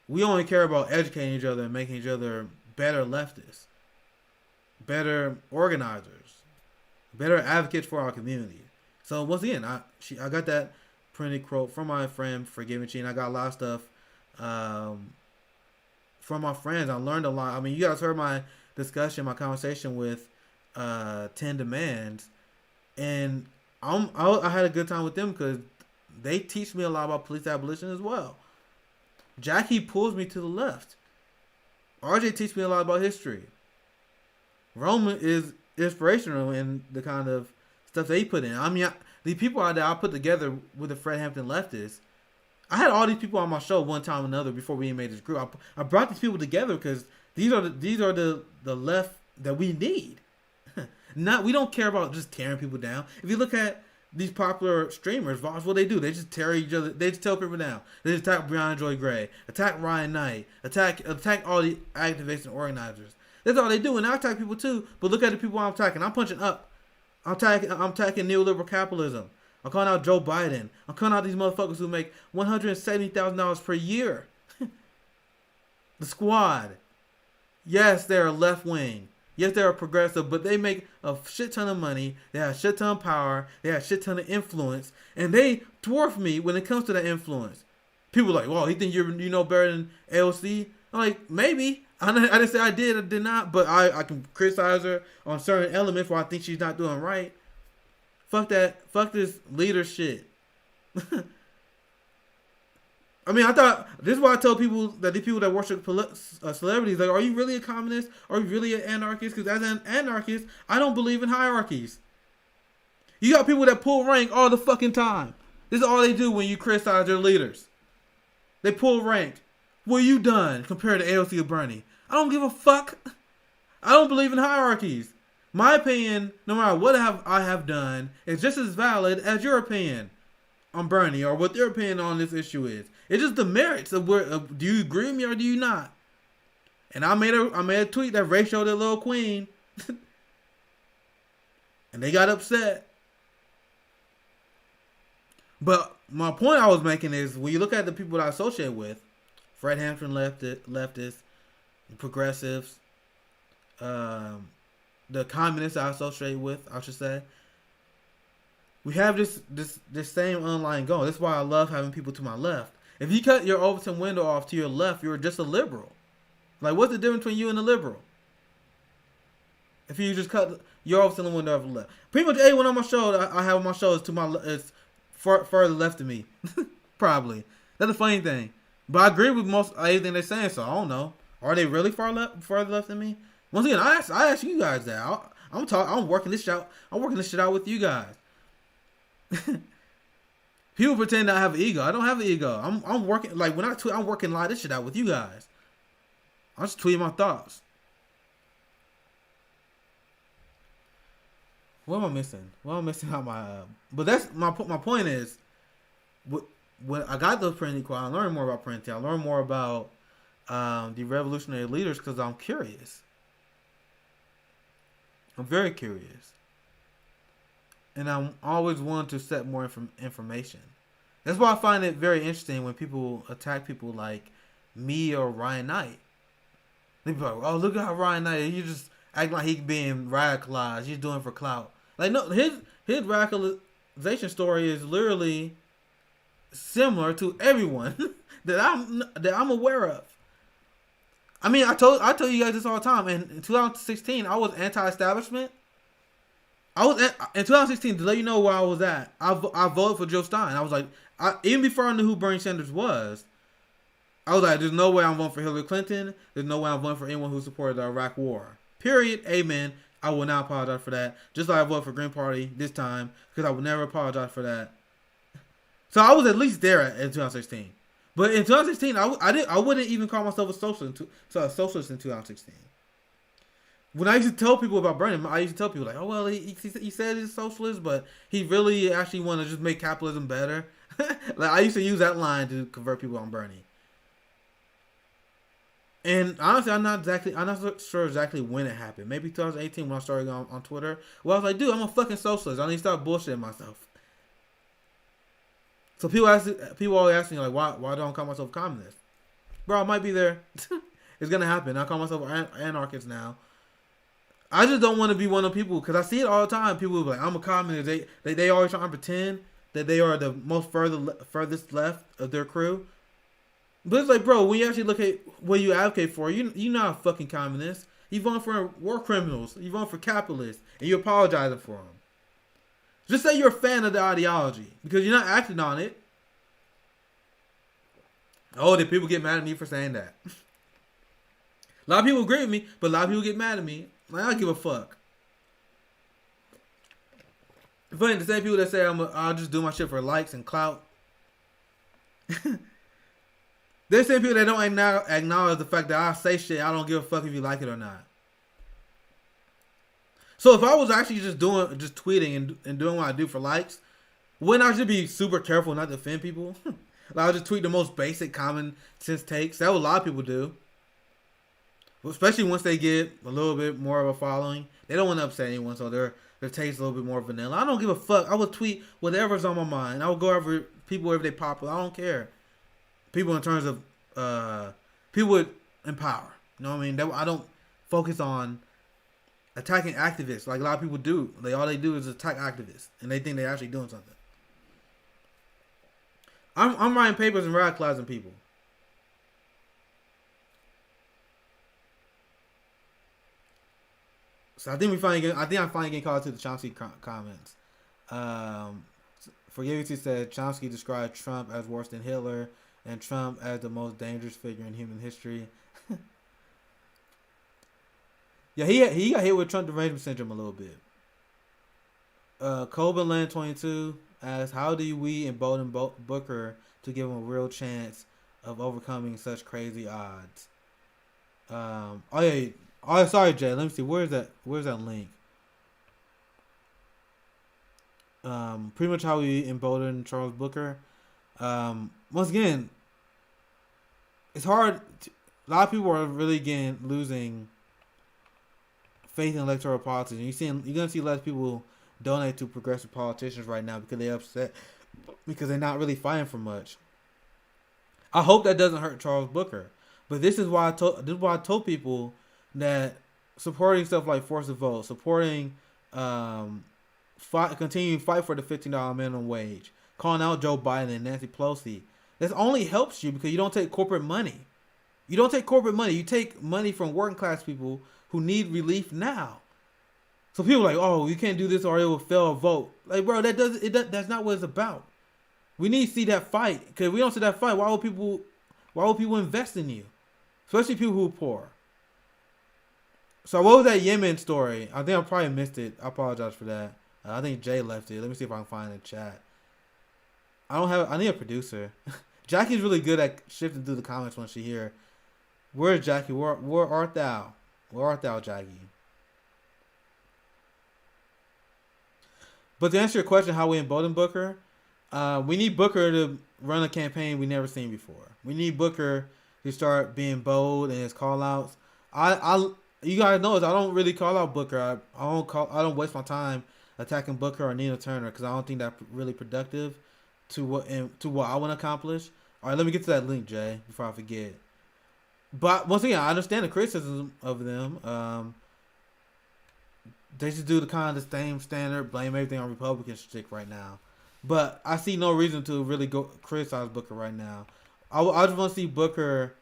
we only care about educating each other and making each other better leftists, better organizers, better advocates for our community. So once again, I got that printed quote from my friend Forgiving Chi, and I got a lot of stuff from my friends. I learned a lot. I mean, you guys heard my discussion, my conversation with 10 Demands, and I had a good time with them because they teach me a lot about police abolition as well. Jackie pulls me to the left. RJ teaches me a lot about history. Roman is inspirational in the kind of stuff that he put in. I mean, the people out there I put together with the Fred Hampton leftists, I had all these people on my show one time or another before we made this group. I brought these people together because these are the left that we need. We don't care about just tearing people down. If you look at these popular streamers, what they do, they just tear each other. They just tear people down. They just attack Brianna Joy Gray, attack Ryan Knight, attack all the activists and organizers. That's all they do, and I attack people too. But look at the people I'm attacking. I'm punching up. I'm attacking neoliberal capitalism. I'm calling out Joe Biden. I'm calling out these motherfuckers who make $170,000 per year. The Squad. Yes, they're left wing. Yes, they're progressive, but they make a shit ton of money. They have a shit ton of power. They have a shit ton of influence, and they dwarf me when it comes to that influence. People are like, "Well, you think you know better than AOC?" I'm like, maybe. I didn't say I did not, but I can criticize her on certain elements where I think she's not doing right. Fuck that. Fuck this leader shit. I mean, I thought, this is why I tell people that the people that worship celebrities, like, are you really a communist? Are you really an anarchist? Because as an anarchist, I don't believe in hierarchies. You got people that pull rank all the fucking time. This is all they do when you criticize their leaders. They pull rank. What you done compared to AOC or Bernie? I don't give a fuck. I don't believe in hierarchies. My opinion, no matter what I have done, is just as valid as your opinion on Bernie or what their opinion on this issue is. It's just the merits of do you agree with me or do you not? And I made a tweet that ratioed their little queen, and they got upset. But my point I was making is when you look at the people that I associate with, Fred Hampton leftists, progressives, the communists I associate with, I should say. We have this same underlying goal. That's why I love having people to my left. If you cut your Overton window off to your left, you're just a liberal. Like, what's the difference between you and a liberal? If you just cut your Overton window off to the left, pretty much everyone on my show I have on my show is to my further left of me, probably. That's the funny thing. But I agree with most everything they're saying. So I don't know. Are they really further left than me? Once again, I ask you guys that. I'm working this shit out. I'm working this shit out with you guys. People pretend I have an ego. I don't have an ego. I'm working, like, when I tweet, I'm working a lot of this shit out with you guys. I'm just tweeting my thoughts. What am I missing? What am I missing out my? But that's my point is, when I got those print equality, I learned more about printing. I learned more about the revolutionary leaders because I'm curious. I'm very curious. And I'm always wanting to set more information. That's why I find it very interesting when people attack people like me or Ryan Knight. They be like, "Oh, look at how Ryan Knight, you just act like he being radicalized. He's doing it for clout." Like, no, his radicalization story is literally similar to everyone that I'm aware of. I mean, I told you guys this all the time. In 2016, I was anti-establishment. In 2016, to let you know where I was at, I voted for Joe Stein. I was like, even before I knew who Bernie Sanders was, I was like, there's no way I'm voting for Hillary Clinton. There's no way I'm voting for anyone who supported the Iraq War. Period. Amen. I will not apologize for that. Just like I voted for Green Party this time, because I would never apologize for that. So I was at least there in 2016. But in 2016, I wouldn't even call myself a socialist in 2016. When I used to tell people about Bernie, I used to tell people like, "Oh well, he said he's a socialist, but he really actually want to just make capitalism better." Like, I used to use that line to convert people on Bernie. And honestly, I'm not sure exactly when it happened. Maybe 2018 when I started on Twitter. Well, I was like, dude, I'm a fucking socialist. I need to stop bullshitting myself. So people always ask me like, why don't I call myself communist? Bro, I might be there. It's gonna happen. I call myself anarchist now. I just don't want to be one of the people, because I see it all the time. People be like, I'm a communist. They always trying to pretend that they are the most furthest left of their crew. But it's like, bro, when you actually look at what you advocate for, you're not a fucking communist. You vote for war criminals. You vote for capitalists, and you're apologizing for them. Just say you're a fan of the ideology, because you're not acting on it. Oh, did people get mad at me for saying that? A lot of people agree with me, but a lot of people get mad at me. Like, I don't give a fuck. Funny, the same people that say I'll just do my shit for likes and clout. They're the same people that don't acknowledge the fact that I say shit, I don't give a fuck if you like it or not. So if I was actually just tweeting and doing what I do for likes, wouldn't I just be super careful not to offend people? Like, I'll just tweet the most basic common sense takes. That's what a lot of people do. Especially once they get a little bit more of a following. They don't want to upset anyone, so their taste a little bit more vanilla. I don't give a fuck. I will tweet whatever's on my mind. I will go over people wherever they pop up. I don't care. People in terms of people in power. You know what I mean? I don't focus on attacking activists like a lot of people do. All they do is attack activists, and they think they're actually doing something. I'm writing papers and radicalizing people. So I think I'm finally getting called to the Chomsky comments. Forgivity said Chomsky described Trump as worse than Hitler and Trump as the most dangerous figure in human history. Yeah, he got hit with Trump derangement syndrome a little bit. Coben Land 22 asks, how do we embolden Booker to give him a real chance of overcoming such crazy odds? Sorry, Jay. Let me see. Where's that link? Pretty much how we embolden Charles Booker. Once again, it's hard. A lot of people are really losing faith in electoral politics. And you're gonna see less people donate to progressive politicians right now because they're upset because they're not really fighting for much. I hope that doesn't hurt Charles Booker. But this is why I told people that supporting stuff like Force the Vote, supporting continuing fight for the $15 minimum wage, calling out Joe Biden and Nancy Pelosi, this only helps you because you don't take corporate money. You don't take corporate money. You take money from working class people who need relief now. So people are like, oh, you can't do this or it will fail a vote. Like, bro, that's not what it's about. We need to see that fight. Because if we don't see that fight, why would people invest in you? Especially people who are poor. So what was that Yemen story? I think I probably missed it. I apologize for that. I think Jay left it. Let me see if I can find it in the chat. I need a producer. Jackie's really good at shifting through the comments when she's here. Where's Jackie? Where art thou? Where art thou, Jackie? But to answer your question, how we embolden Booker, we need Booker to run a campaign we never seen before. We need Booker to start being bold in his call outs. You guys know I don't really call out Booker. I don't waste my time attacking Booker or Nina Turner because I don't think that's really productive to what I want to accomplish. All right, let me get to that link, Jay, before I forget. But once again, I understand the criticism of them. They just do the kind of the same standard, blame everything on Republican shtick right now. But I see no reason to really go criticize Booker right now. I just want to see Booker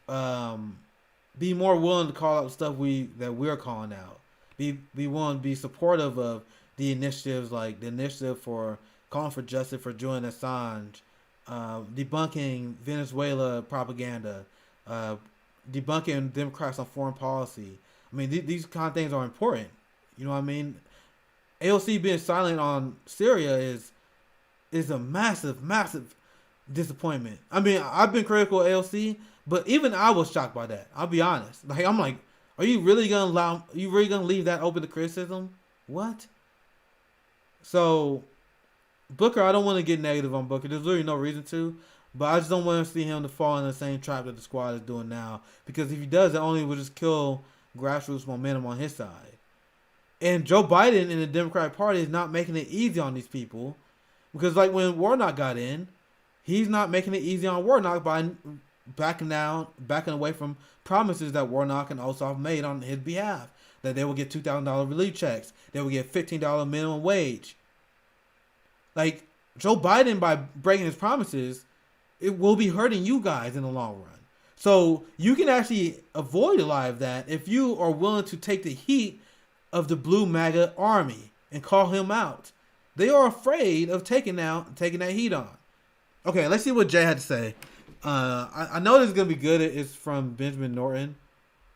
be more willing to call out the stuff that we're calling out. Be willing to be supportive of the initiatives, like the initiative for calling for justice for Julian Assange, debunking Venezuela propaganda, debunking Democrats on foreign policy. I mean, these kind of things are important. You know what I mean? AOC being silent on Syria is a massive, massive disappointment. I mean, I've been critical of AOC, but even I was shocked by that. I'll be honest. Like, I'm like, are you really gonna leave that open to criticism? What? So, Booker, I don't want to get negative on Booker. There's really no reason to, but I just don't want to see him to fall in the same trap that the squad is doing now. Because if he does, it only will just kill grassroots momentum on his side. And Joe Biden and the Democratic Party is not making it easy on these people. Because like when Warnock got in, he's not making it easy on Warnock by backing away from promises that Warnock and Ossoff made on his behalf. That they will get $2,000 relief checks. They will get $15 minimum wage. Like, Joe Biden, by breaking his promises, it will be hurting you guys in the long run. So you can actually avoid a lot of that if you are willing to take the heat of the blue MAGA army and call him out. They are afraid of taking that heat on. Okay, let's see what Jay had to say. I know this is going to be good. It's from Benjamin Norton.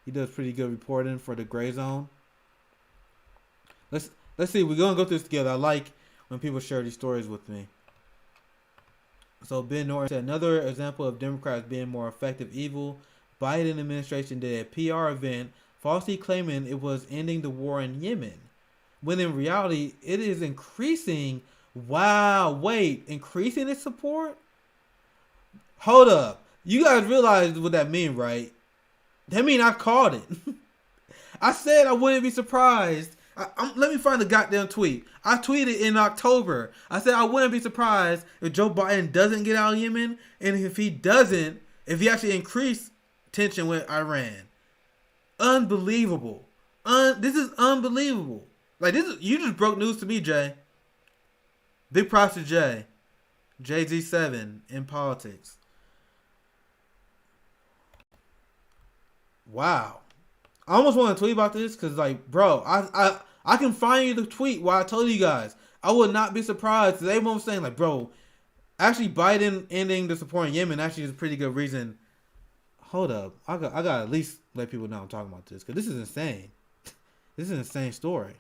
He does pretty good reporting for the Gray Zone. Let's see. We're going to go through this together. I like when people share these stories with me. So Ben Norton said, another example of Democrats being more effective evil. Biden administration did a PR event falsely claiming it was ending the war in Yemen, when in reality it is increasing. Wow, wait, increasing its support? Hold up. You guys realize what that means, right? That means I called it. I said I wouldn't be surprised. Let me find the goddamn tweet. I tweeted in October. I said I wouldn't be surprised if Joe Biden doesn't get out of Yemen, and if he actually increased tension with Iran. Unbelievable. This is unbelievable. Like, you just broke news to me, Jay. Big props to Jay. JG7 in politics. Wow. I almost want to tweet about this because, like, bro, I can find you the tweet where I told you guys. I would not be surprised. Everyone was saying, like, bro, actually Biden ending the support in Yemen actually is a pretty good reason. Hold up. I got to at least let people know I'm talking about this because this is insane. This is an insane story.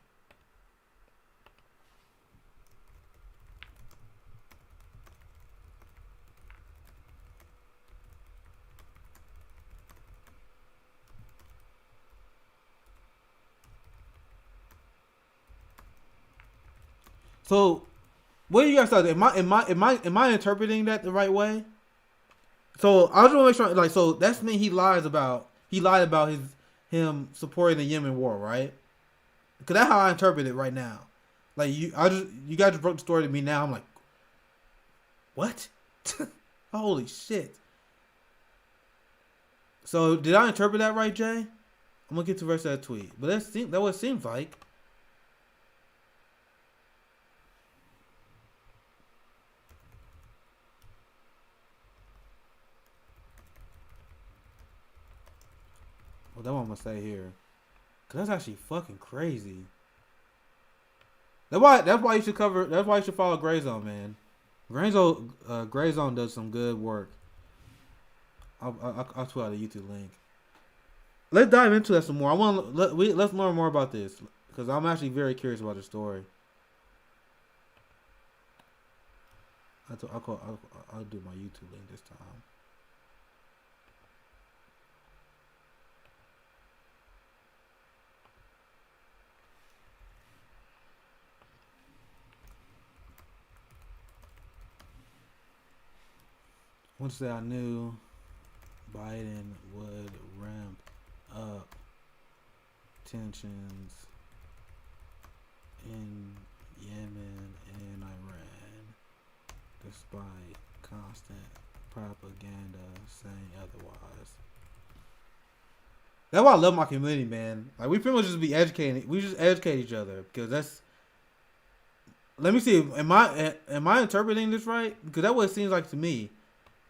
So, what do you guys think? Am I interpreting that the right way? So I just want to make sure, like, so that's me. He lied about him supporting the Yemen war, right? Because that's how I interpret it right now. Like you guys just broke the story to me now. I'm like, what? Holy shit. So did I interpret that right, Jay? I'm gonna get to the rest of that tweet, but that what it seems like. Well, that's what I'm gonna say here, cause that's actually fucking crazy. That's why you should cover. That's why you should follow Grayzone, man. Grayzone does some good work. I'll tweet out a YouTube link. Let's dive into that some more. Let's learn more about this because I'm actually very curious about the story. I'll do my YouTube link this time. Once that I knew Biden would ramp up tensions in Yemen and Iran, despite constant propaganda saying otherwise. That's why I love my community, man. Like we pretty much just be educating. We just educate each other because that's. Let me see. Am I interpreting this right? Because that's what it seems like to me.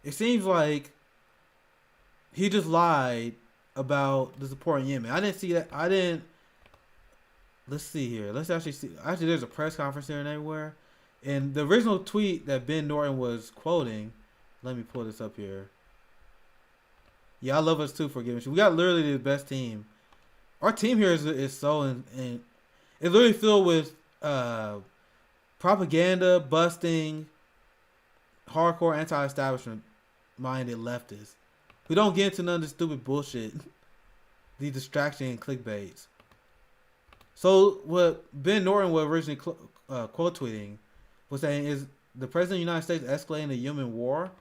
It seems like he just lied about the support in Yemen. I didn't see that. I didn't. Let's see here. Let's actually see. Actually, there's a press conference here and everywhere. And the original tweet that Ben Norton was quoting. Let me pull this up here. Yeah, I love us too for giving. We got literally the best team. Our team here is so and it's literally filled with propaganda, busting, hardcore anti-establishment minded leftists. We don't get into none of this stupid bullshit. The distraction and clickbaits. So what Ben Norton was originally quote tweeting was saying is the president of the United States escalating the Yemen war.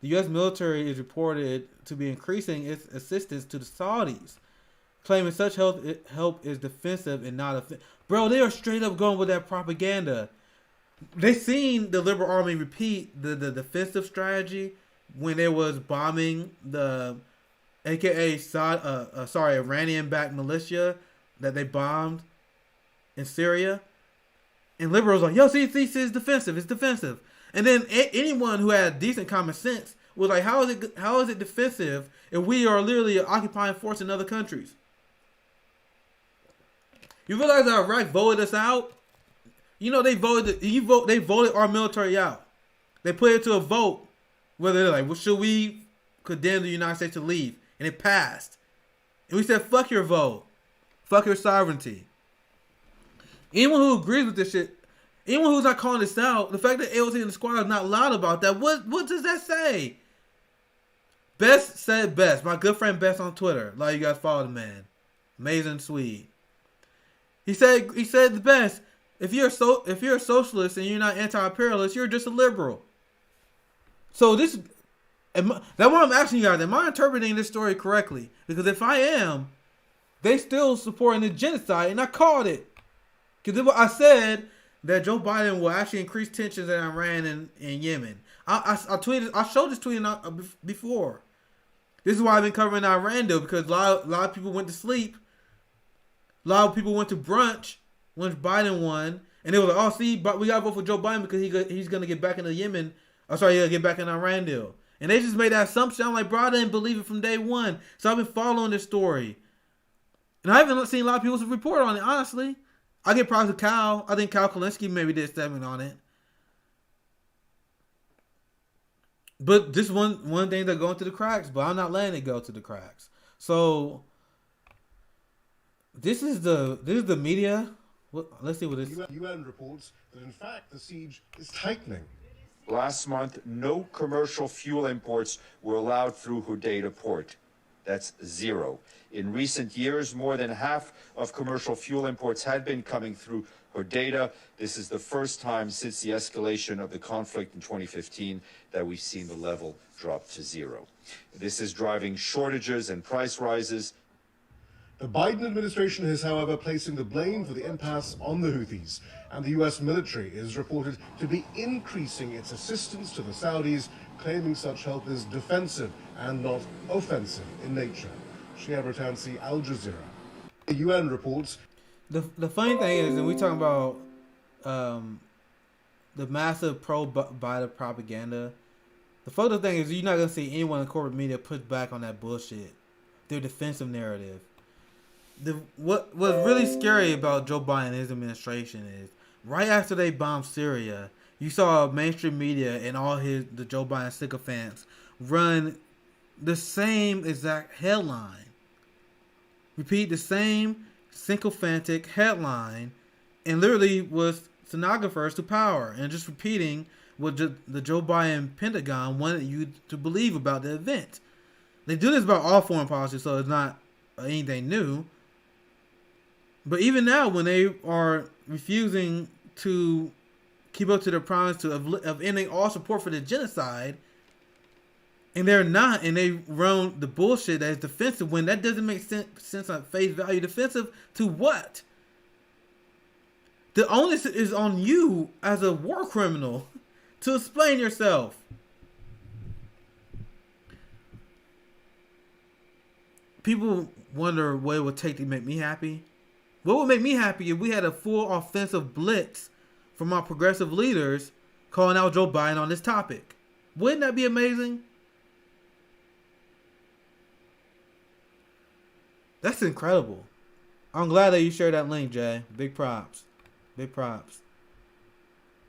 The U.S. military is reported to be increasing its assistance to the Saudis, claiming such help is defensive and not offensive. Bro, they are straight up going with that propaganda. They seen the Liberal Army repeat the defensive strategy when they was bombing the AKA Iranian-backed militia that they bombed in Syria. And liberals like, yo, see, it's defensive. It's defensive. And then anyone who had decent common sense was like, how is it defensive if we are literally an occupying force in other countries? You realize that Iraq voted us out? You know they voted our military out. They put it to a vote whether they're like, well, should we condemn the United States to leave? And it passed. And we said, fuck your vote. Fuck your sovereignty. Anyone who agrees with this shit, anyone who's not calling this out, the fact that AOC and the squad is not loud about that, what does that say? Best said best. My good friend Best on Twitter. A lot of you guys follow the man. Amazing Swede. He said the best. If you're a socialist and you're not anti-imperialist, you're just a liberal. So that's why I'm asking you guys, am I interpreting this story correctly? Because if I am, they still supporting the genocide, and I called it. Because I said that Joe Biden will actually increase tensions in Iran and Yemen. I showed this tweet before. This is why I've been covering the Iran deal, because a lot of people went to sleep. A lot of people went to brunch once Biden won, and they were like, "Oh, see, but we gotta vote for Joe Biden because he's gonna get back in the Yemen. Get back in the Iran deal." And they just made that assumption. I'm like, bro, I didn't believe it from day one. So I've been following this story, and I haven't seen a lot of people report on it. Honestly, I get props to Kyle. I think Kyle Kalinske maybe did a statement on it. But just one thing that go into the cracks, but I'm not letting it go to the cracks. So this is the media. Let's see what this. UN reports that in fact the siege is tightening. Last month, no commercial fuel imports were allowed through Hodeidah port. That's zero. In recent years, more than half of commercial fuel imports had been coming through Hodeidah. This is the first time since the escalation of the conflict in 2015 that we've seen the level drop to zero. This is driving shortages and price rises. The Biden administration is, however, placing the blame for the impasse on the Houthis, and the US military is reported to be increasing its assistance to the Saudis, claiming such help is defensive and not offensive in nature. Shia Bertansi, Al Jazeera. The UN reports. The funny thing is, and we talking about the massive pro-Biden propaganda. The funny thing is, you're not gonna see anyone in corporate media push back on that bullshit. Their defensive narrative. What's really scary about Joe Biden and his administration is right after they bombed Syria, you saw mainstream media and all the Joe Biden sycophants run the same exact headline. Repeat the same sycophantic headline, and literally was stenographers to power and just repeating what the Joe Biden Pentagon wanted you to believe about the event. They do this about all foreign policy, so it's not anything new. But even now, when they are refusing to keep up to their promise of ending all support for the genocide, and they're not, and they run the bullshit that is defensive when that doesn't make sense on face value. Defensive to what? The onus is on you as a war criminal to explain yourself. People wonder what it would take to make me happy. What would make me happy if we had a full offensive blitz from our progressive leaders calling out Joe Biden on this topic? Wouldn't that be amazing? That's incredible. I'm glad that you shared that link, Jay. Big props. Big props.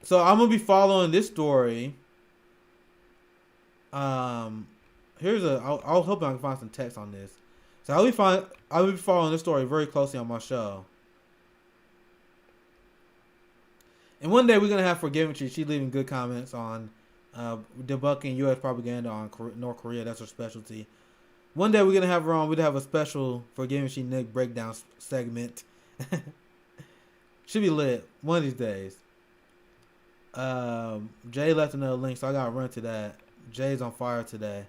So I'm gonna be following this story. I'll hope I can find some text on this. So I'll be following this story very closely on my show. And one day we're gonna have Forgiving She. She's leaving good comments on debunking U.S. propaganda on North Korea. That's her specialty. One day we're gonna have her on. We'd have a special Forgiving She Nick breakdown segment. Should be lit one of these days. Jay left another link, so I gotta run to that. Jay's on fire today.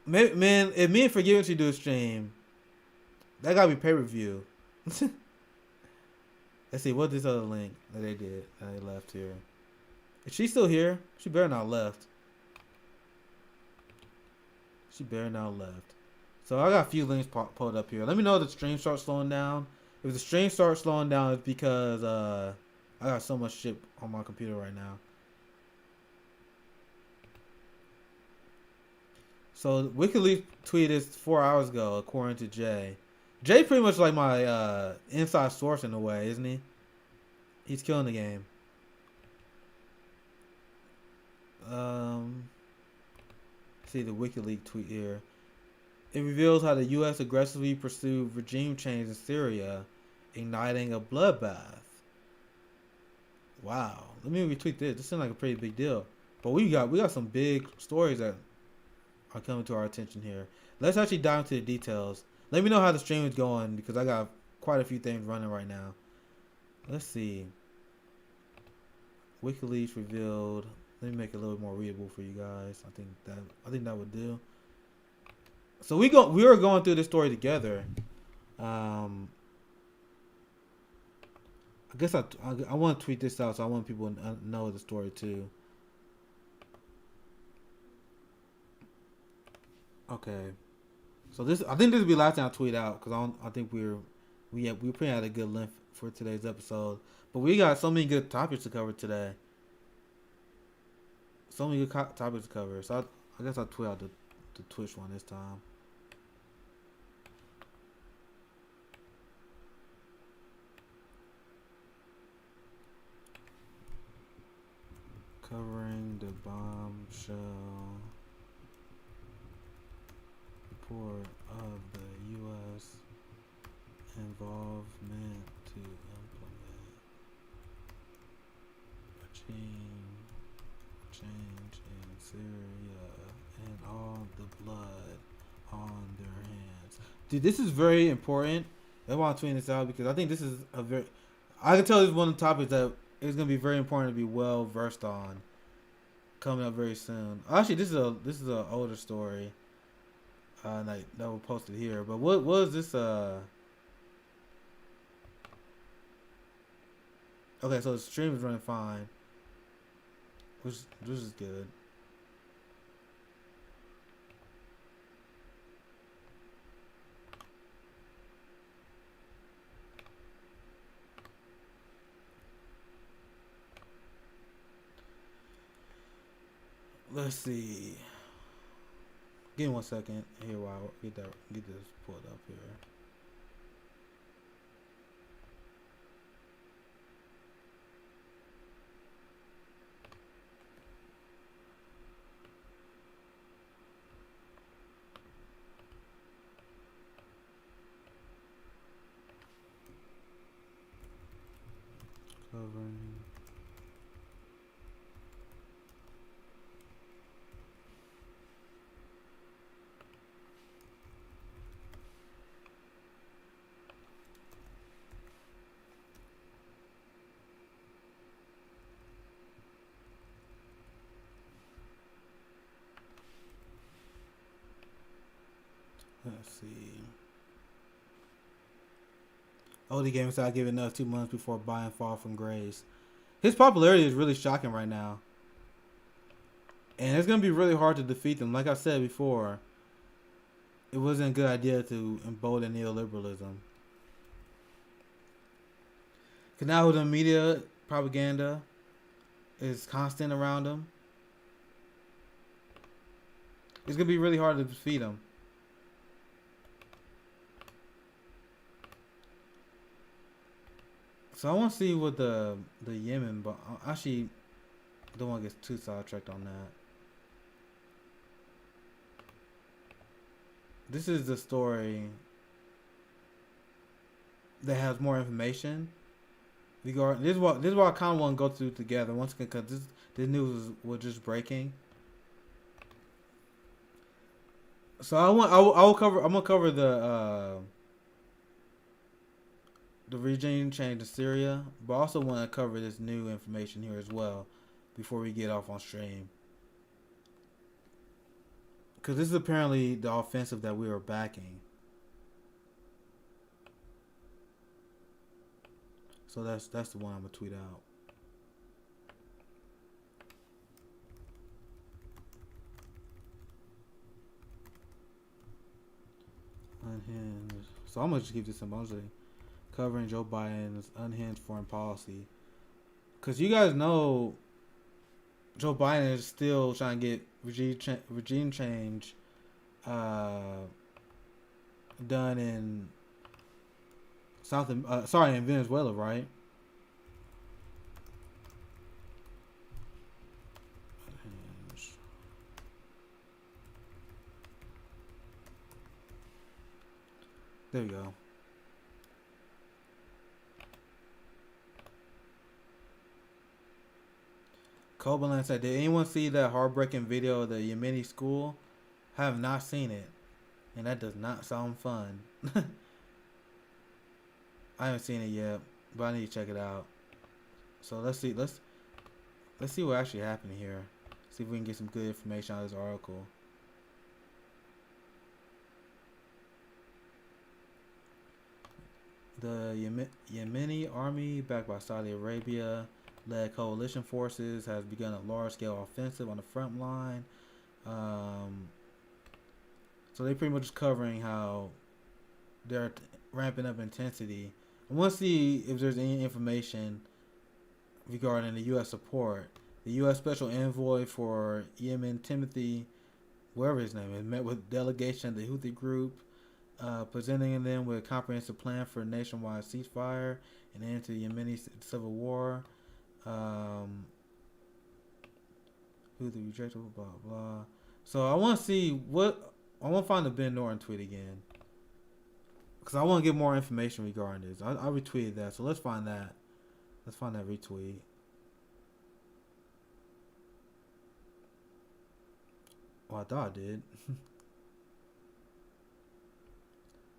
Man, if me and Forgiving She do a stream, that gotta be pay-per-view. Let's see, what's this other link that they did that they left here? Is she still here? She better not left. She better not left. So I got a few links pulled up here. Let me know if the stream starts slowing down. If the stream starts slowing down, it's because I got so much shit on my computer right now. So WikiLeaks tweeted this 4 hours ago, according to Jay. Jay pretty much like my inside source in a way, isn't he? He's killing the game. See the WikiLeaks tweet here. It reveals how the U.S. aggressively pursued regime change in Syria, igniting a bloodbath. Wow. Let me retweet this. This seems like a pretty big deal. But we got some big stories that are coming to our attention here. Let's actually dive into the details. Let me know how the stream is going because I got quite a few things running right now. Let's see. WikiLeaks revealed. Let me make it a little more readable for you guys. I think that would do. So we are going through this story together. I guess I want to tweet this out, so I want people to know the story too. Okay, so I think this will be the last time I tweet out because I think we're pretty at a good length for today's episode. But we got so many good topics to cover today. So many good topics to cover. So I guess I'll tweet out the Twitch one this time. Covering the bombshell report of the U.S. involvement to implement regime change in Syria and all the blood on their hands. Dude, this is very important. I want to tweet this out because I think this is I can tell this is one of the topics that is going to be very important to be well versed on. Coming up very soon. Actually, this is an older story. that was posted here. But what was this? Okay, so the stream is running fine, which is good. Let's see. Give me 1 second here while I get this pulled up here. Covering. Let's see. Oldie Gamer said I give it another 2 months before buying Fall from Grace. His popularity is really shocking right now. And it's going to be really hard to defeat them. Like I said before, it wasn't a good idea to embolden neoliberalism. Because now the media propaganda is constant around them, it's going to be really hard to defeat them. So I want to see what the Yemen, but I actually don't want to get too sidetracked on that. This is the story that has more information. This is what I kind of want to go through together once again, because this news was just breaking. So I'm gonna cover the regime change in Syria, but I also want to cover this new information here as well before we get off on stream. Because this is apparently the offensive that we are backing. So that's the one I'm going to tweet out. Unhinged. So I'm going to just keep this emoji. Covering Joe Biden's unhinged foreign policy. Because you guys know Joe Biden is still trying to get regime change done in in Venezuela, right? There we go. Kobalan said, did anyone see that heartbreaking video of the Yemeni school? I have not seen it. And that does not sound fun. I haven't seen it yet, but I need to check it out. So let's see what actually happened here. See if we can get some good information on this article. The Yemeni army, backed by Saudi Arabia, led coalition forces, has begun a large-scale offensive on the front line. So they pretty much just covering how they're ramping up intensity. I want to see if there's any information regarding the U.S. support. The U.S. Special Envoy for Yemen, Timothy, wherever his name is, met with delegation of the Houthi group, presenting them with a comprehensive plan for a nationwide ceasefire and end to the Yemeni civil war. Houthi rejected, blah, blah. So I want to see I want to find the Ben Norton tweet again. Because I want to get more information regarding this. I retweeted that, so let's find that. Let's find that retweet. Well, I thought I did.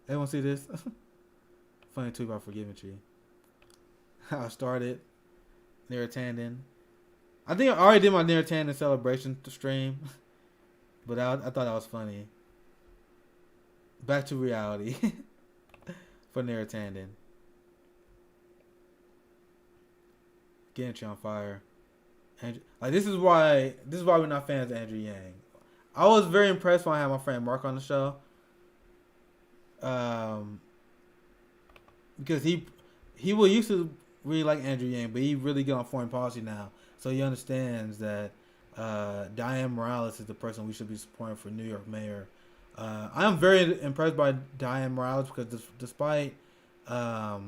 Everyone see this? Funny tweet about Forgiving Tree. I started Near Tandon. I think I already did my Near Tandon celebration stream. But I thought that was funny. back to reality for Neera Tanden. Getting you on fire. And like this is why we're not fans of Andrew Yang. I was very impressed when I had my friend Mark on the show. Because he will used to really like Andrew Yang, but he really get on foreign policy now. So he understands that Dianne Morales is the person we should be supporting for New York mayor. I am very impressed by Dianne Morales because despite her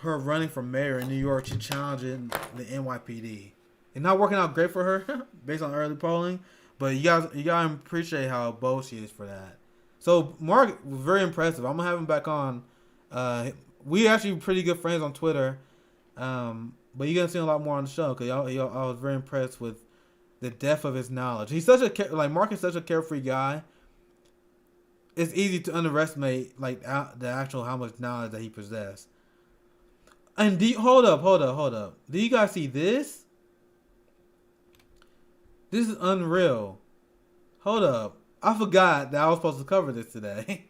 running for mayor in New York, she's challenging the NYPD. It's not working out great for her based on early polling, but you gotta appreciate how bold she is for that. So Mark was very impressive. I'm gonna have him back on. We actually pretty good friends on Twitter, but you're gonna see a lot more on the show because I was very impressed with the depth of his knowledge. He's such a Mark is such a carefree guy. It's easy to underestimate like the actual how much knowledge that he possessed. And hold up. Do you guys see this? This is unreal. Hold up. I forgot that I was supposed to cover this today.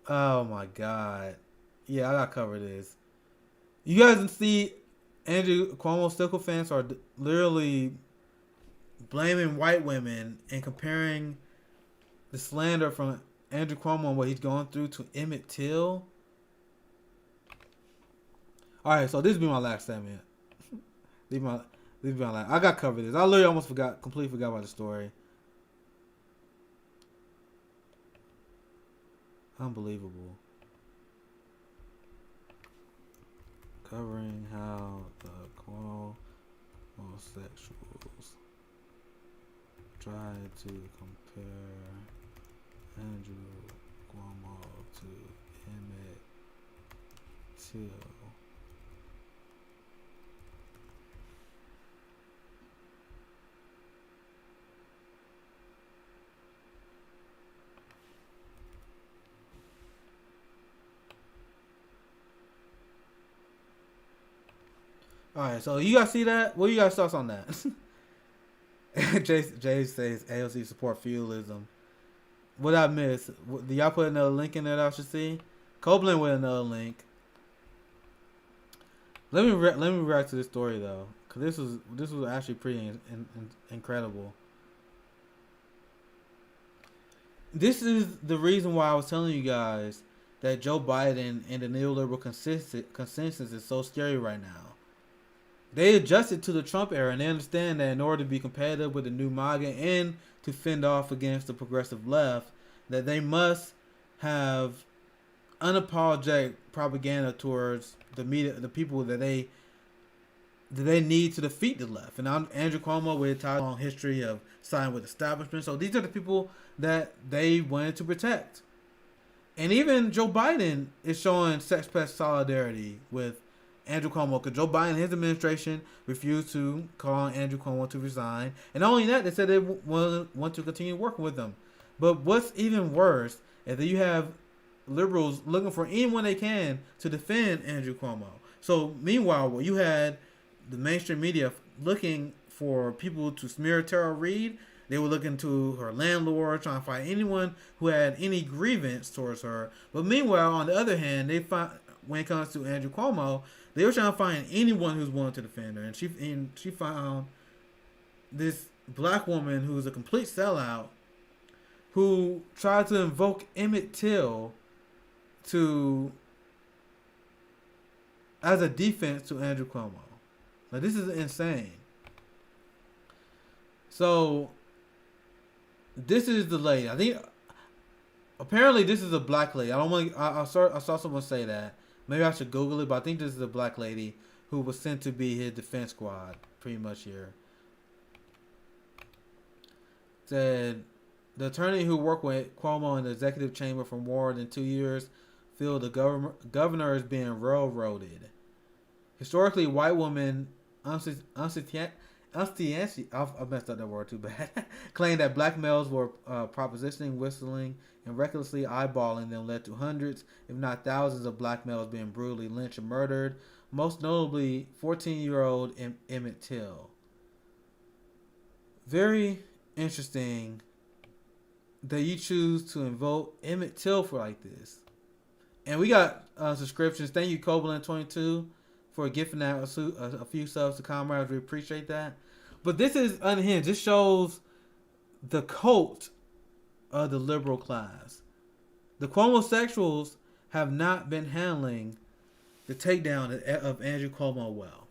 Oh my god. Yeah, I gotta cover this. You guys can see Andrew Cuomo's sycophants are literally blaming white women and comparing the slander from Andrew Cuomo and what he's going through to Emmett Till. Alright, so this will be my last segment. This will be my last. I gotta cover this. I literally almost completely forgot about the story. Unbelievable. Covering how the homosexuals tried to compare Andrew Cuomo to Emmett Till. Alright, so you guys see that? What are you guys' thoughts on that? Jay says AOC support feudalism. What I miss? Do y'all put another link in there that I should see? Copeland with another link. Let me react to this story though, cause this was actually pretty incredible. This is the reason why I was telling you guys that Joe Biden and the neoliberal consensus is so scary right now. They adjusted to the Trump era and they understand that in order to be competitive with the new MAGA and to fend off against the progressive left, that they must have unapologetic propaganda towards the media, the people that they need to defeat the left. And Andrew Cuomo with a long history of siding with establishment. So these are the people that they wanted to protect. And even Joe Biden is showing sex pest solidarity with Andrew Cuomo, because Joe Biden and his administration refused to call on Andrew Cuomo to resign. And not only that, they said they want to continue working with them. But what's even worse is that you have liberals looking for anyone they can to defend Andrew Cuomo. So meanwhile, you had the mainstream media looking for people to smear Tara Reade. They were looking to her landlord, trying to find anyone who had any grievance towards her. But meanwhile, on the other hand, when it comes to Andrew Cuomo, they were trying to find anyone who's willing to defend her, and she found this black woman who's a complete sellout, who tried to invoke Emmett Till as a defense to Andrew Cuomo. Like, this is insane. So this is the lady. I think apparently this is a black lady. I saw someone say that. Maybe I should Google it, but I think this is a black lady who was sent to be his defense squad, pretty much here. Said, the attorney who worked with Cuomo in the executive chamber for more than 2 years feel the governor is being railroaded. Historically, white women, I messed up that word too bad, claimed that black males were propositioning, whistling, and recklessly eyeballing them led to hundreds, if not thousands, of black males being brutally lynched and murdered, most notably 14-year-old Emmett Till. Very interesting that you choose to invoke Emmett Till for like this. And we got subscriptions. Thank you, Copeland22, for gifting out a few subs to comrades. We appreciate that. But this is unhinged. This shows the cult of the liberal class. The Cuomo-sexuals have not been handling the takedown of Andrew Cuomo well.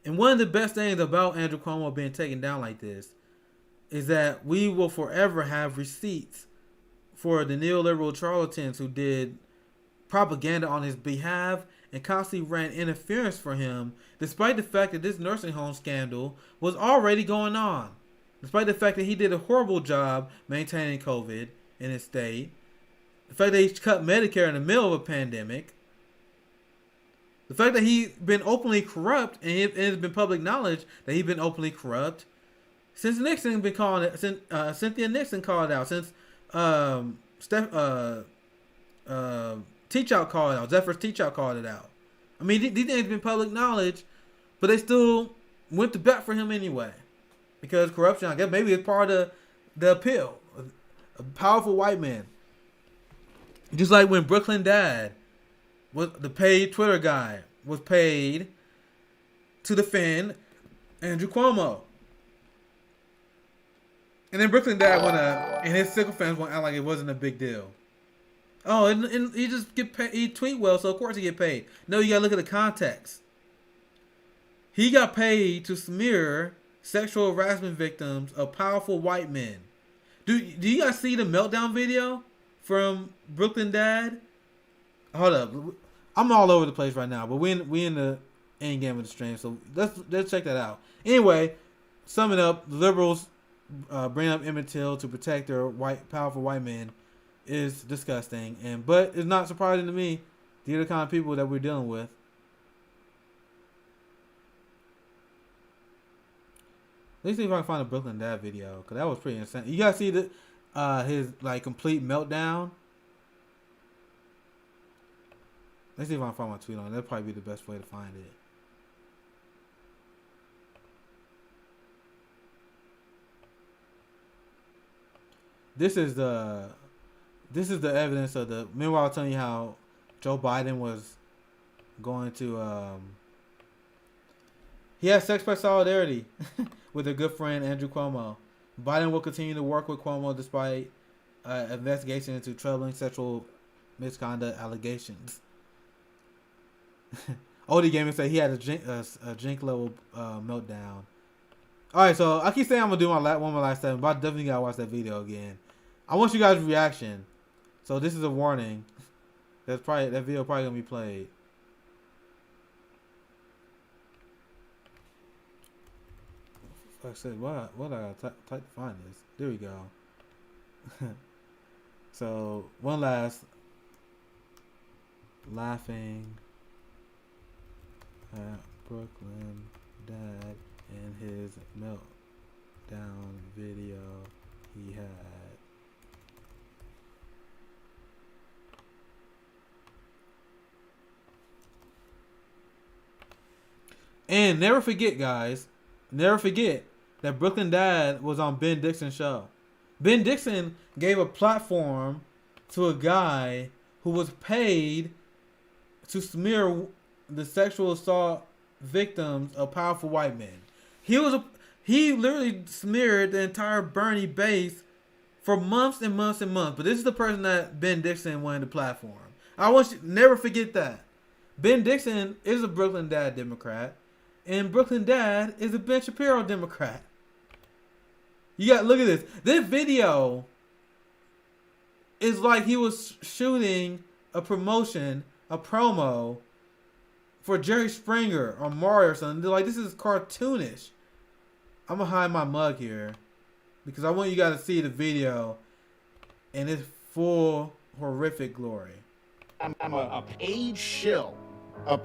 And one of the best things about Andrew Cuomo being taken down like this is that we will forever have receipts for the neoliberal charlatans who did propaganda on his behalf and constantly ran interference for him, despite the fact that this nursing home scandal was already going on. Despite the fact that he did a horrible job maintaining COVID in his state. The fact that he cut Medicare in the middle of a pandemic. The fact that he's been openly corrupt, and it's been public knowledge that he's been openly corrupt. Since Nixon been calling it, since Cynthia Nixon called it out, since Teachout called it out, Zephyr Teachout called it out. I mean, these things have been public knowledge, but they still went to bat for him anyway. Because corruption, I guess maybe it's part of the appeal. A powerful white man. Just like when Brooklyn Dad, the paid Twitter guy, was paid to defend Andrew Cuomo. And then Brooklyn Dad went up, and his sycophants went out like it wasn't a big deal. Oh, and he just get paid. He tweet well, so of course he get paid. No, you gotta look at the context. He got paid to smear sexual harassment victims of powerful white men. Do you guys see the meltdown video from Brooklyn Dad? Hold up, I'm all over the place right now, but we in the end game of the stream, so let's check that out. Anyway, summing up, the liberals bring up Emmett Till to protect their powerful white men is disgusting, but it's not surprising to me. These are the kind of people that we're dealing with. Let's see if I can find a Brooklyn Dad video, because that was pretty insane. You guys see his like complete meltdown? Let's see if I can find my tweet on it. That'd probably be the best way to find it. This is the evidence of the. Remember I was telling you how Joe Biden was going to he has sex by solidarity with a good friend Andrew Cuomo. Biden will continue to work with Cuomo despite investigation into troubling sexual misconduct allegations. Odie Gaming said he had a Jink level meltdown. Alright, so I keep saying I'm gonna do one more last segment, but I definitely gotta watch that video again. I want you guys' reaction. So this is a warning. That video probably gonna be played. Like I said, what I gotta type to find this? There we go. So one last laughing at Brooklyn Dad and his meltdown video he had. And never forget, guys, that Brooklyn Dad was on Ben Dixon's show. Ben Dixon gave a platform to a guy who was paid to smear the sexual assault victims of powerful white men. He literally smeared the entire Bernie base for months and months and months. But this is the person that Ben Dixon wanted to platform. I want you to never forget that. Ben Dixon is a Brooklyn Dad Democrat, and Brooklyn Dad is a Ben Shapiro Democrat. You got look at this. This video is like he was shooting a promotion, a promo for Jerry Springer or Mario or something. They're like, this is cartoonish. I'm gonna hide my mug here because I want you guys to see the video in its full horrific glory. I'm a paid shill. I'm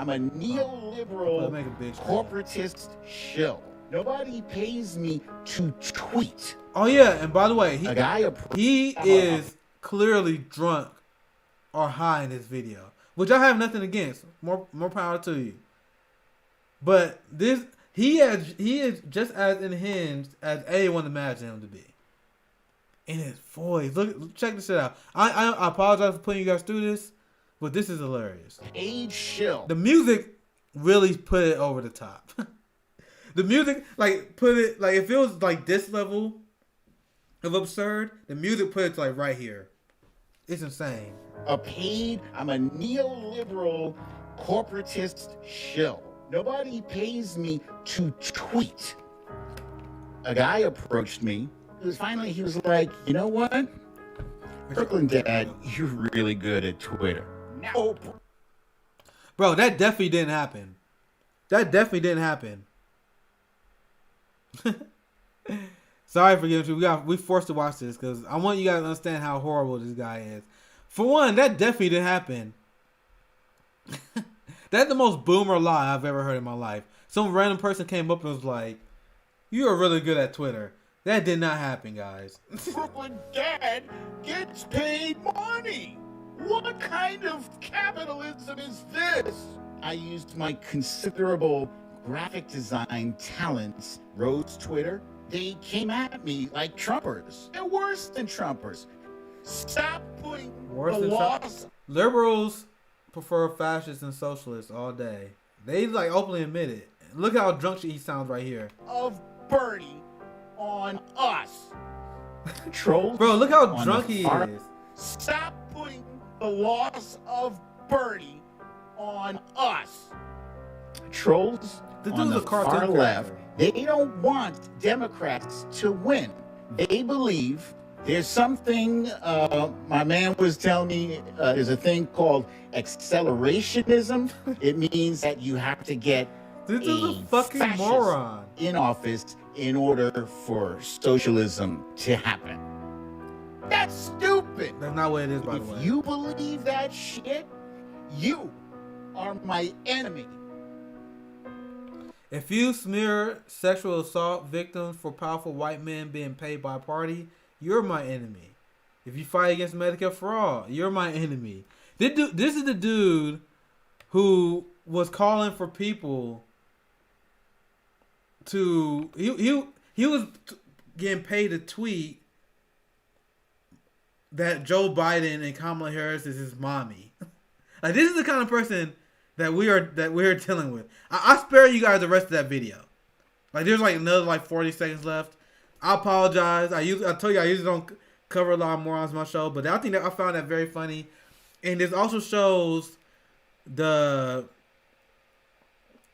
a neoliberal corporatist shill. Nobody pays me to tweet. Oh yeah, and by the way, he is clearly drunk or high in this video, which I have nothing against. More power to you. But he is just as unhinged as anyone imagined him to be. in his voice. Look, check this shit out. I apologize for putting you guys through this, but this is hilarious. Paid shill. The music really put it over the top. The music, like, put it, like, if it was, like, this level of absurd, the music put it, like, right here. It's insane. I'm a neoliberal corporatist shill. Nobody pays me to tweet. A guy approached me. He was like, you know what? Brooklyn Dad, you're really good at Twitter. No. Bro, that definitely didn't happen. Sorry for giving you. We forced to watch this because I want you guys to understand how horrible this guy is. For one, that definitely didn't happen. That's the most boomer lie I've ever heard in my life. Some random person came up and was like, "You are really good at Twitter." That did not happen, guys. Brooklyn Dad gets paid money. What kind of capitalism is this? I used my considerable graphic design talents, rose Twitter. They came at me like Trumpers. They're worse than Trumpers. Stop putting the laws. Liberals prefer fascists and socialists all day. They like openly admit it. Look how drunk he sounds right here. Of Bernie on us. Trolls. Bro, look how drunk he is. Stop putting the loss of Bernie on us. Trolls on the far left, they don't want Democrats to win. They believe there's something, my man was telling me, there's a thing called accelerationism. It means that you have to get this is a fucking moron in office in order for socialism to happen. That's stupid. That's not what it is, by the way. If you believe that shit, you are my enemy. If you smear sexual assault victims for powerful white men being paid by a party, you're my enemy. If you fight against Medicare for all, you're my enemy. This is the dude who was calling for people to... He was getting paid to tweet that Joe Biden and Kamala Harris is his mommy. Like, this is the kind of person that we are dealing with. I spare you guys the rest of that video. Like, there's like another like 40 seconds left. I apologize. I told you I usually don't cover a lot of morons on my show, but I think that I found that very funny. And this also shows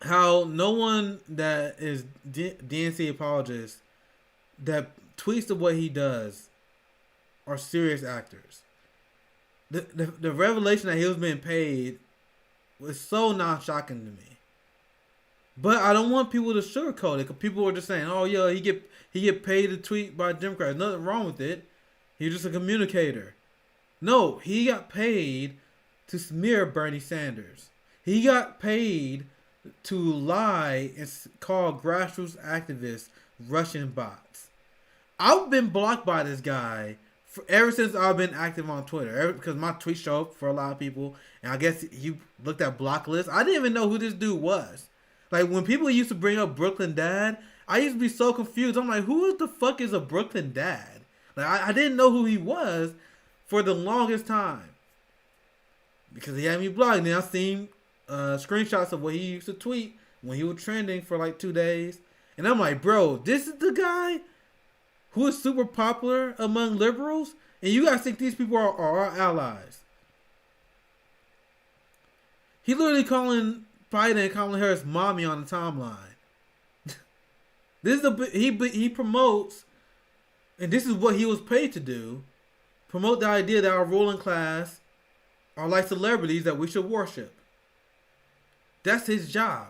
how no one that is DNC apologist that tweets the way he does are serious actors. The revelation that he was being paid was so non-shocking to me. But I don't want people to sugarcoat it, because people were just saying, "Oh yeah, he get paid to tweet by Democrats. Nothing wrong with it. He's just a communicator." No, he got paid to smear Bernie Sanders. He got paid to lie and call grassroots activists Russian bots. I've been blocked by this guy ever since I've been active on Twitter, because my tweets show up for a lot of people, and I guess he looked at block list. I didn't even know who this dude was. Like, when people used to bring up Brooklyn Dad, I used to be so confused. I'm like, who the fuck is a Brooklyn Dad? Like, I didn't know who he was for the longest time, because he had me blocked. And then I seen screenshots of what he used to tweet when he was trending for like 2 days, and I'm like, bro, this is the guy who is super popular among liberals, and you guys think these people are our allies. He literally calling Biden and Kamala Harris mommy on the timeline. This is he promotes, and this is what he was paid to do, promote the idea that our ruling class are like celebrities that we should worship. That's his job.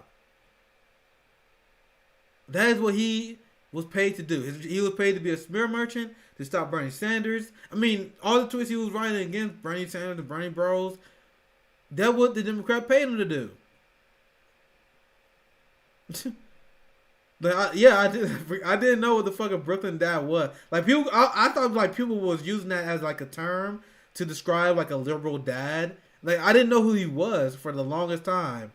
That is what he was paid to do. He was paid to be a smear merchant, to stop Bernie Sanders. I mean, all the tweets he was writing against Bernie Sanders and Bernie Bros, that's what the Democrat paid him to do. But I didn't know what the fuck a Brooklyn Dad was. Like, people, I thought like people was using that as like a term to describe like a liberal dad. Like, I didn't know who he was for the longest time.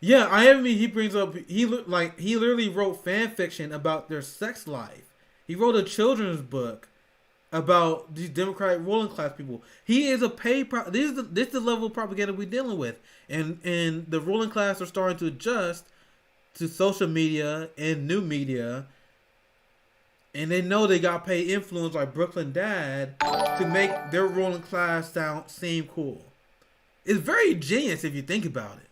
Yeah, IMDb, he brings up he literally wrote fan fiction about their sex life. He wrote a children's book about these Democratic ruling class people. He is a paid. This is the level of propaganda we're dealing with, and the ruling class are starting to adjust to social media and new media, and they know they got paid influence like Brooklyn Dad to make their ruling class seem cool. It's very genius if you think about it.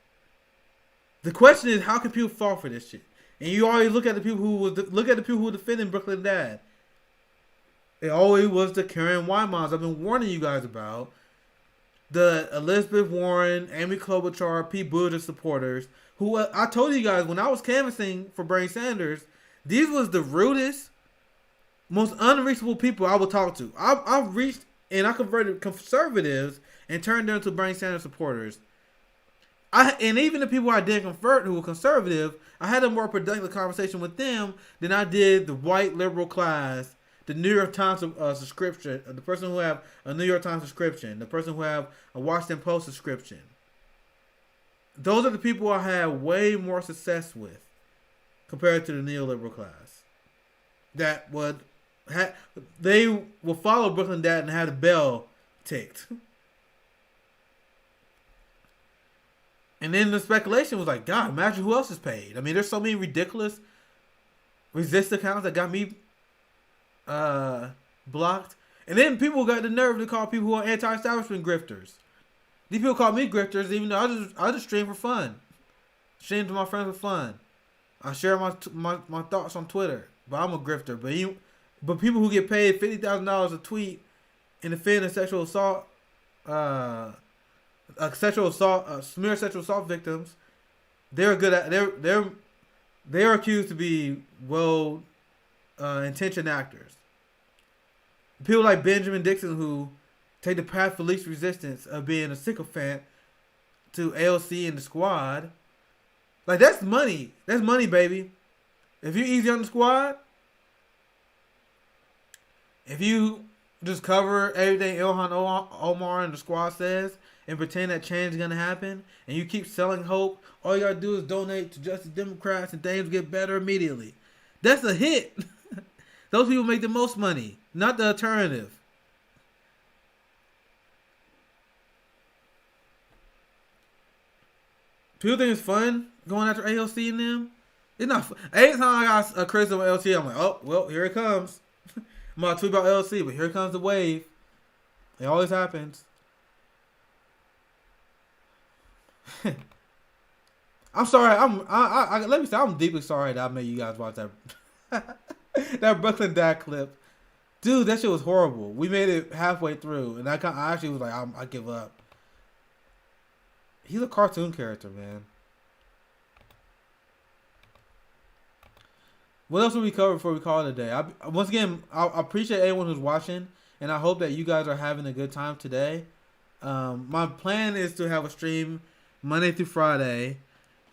The question is, how can people fall for this shit? And you always look at the people who were defending Brooklyn Dad. It always was the Karen Wymans I've been warning you guys about. The Elizabeth Warren, Amy Klobuchar, Pete Buttigieg supporters, who I told you guys when I was canvassing for Bernie Sanders, these was the rudest, most unreachable people I would talk to. I've reached and I converted conservatives and turned them into Bernie Sanders supporters. And even the people I did convert who were conservative, I had a more productive conversation with them than I did the white liberal class, the New York Times subscription, the person who have a New York Times subscription, the person who have a Washington Post subscription. Those are the people I had way more success with compared to the neoliberal class. That they will follow Brooklyn Dad and have the bell ticked. And then the speculation was like, God, imagine who else is paid. I mean, there's so many ridiculous resist accounts that got me blocked. And then people got the nerve to call people who are anti-establishment grifters. These people call me grifters, even though I just stream for fun. Stream to my friends for fun. I share my thoughts on Twitter. But I'm a grifter. But people who get paid $50,000 a tweet and defend a sexual assault smear sexual assault victims, they're good at they're accused to be intentioned actors. People like Benjamin Dixon who take the path of least resistance of being a sycophant to AOC and the squad. Like, that's money. That's money, baby. If you're easy on the squad, if you just cover everything Ilhan Omar and the squad says and pretend that change is going to happen, and you keep selling hope, all you got to do is donate to Justice Democrats and things get better immediately. That's a hit. Those people make the most money, not the alternative. People think it's fun going after AOC and them. It's not fun. Every time I got a criticism of LC, I'm like, oh, well, here it comes. I'm about to tweet about LC, but here comes the wave. It always happens. I'm sorry. Let me say, I'm deeply sorry that I made you guys watch that that Brooklyn Dad clip. Dude, that shit was horrible. We made it halfway through, and I actually was like, I give up. He's a cartoon character, man. What else will we cover before we call it a day? Once again, I appreciate everyone who's watching, and I hope that you guys are having a good time today. My plan is to have a stream Monday through Friday.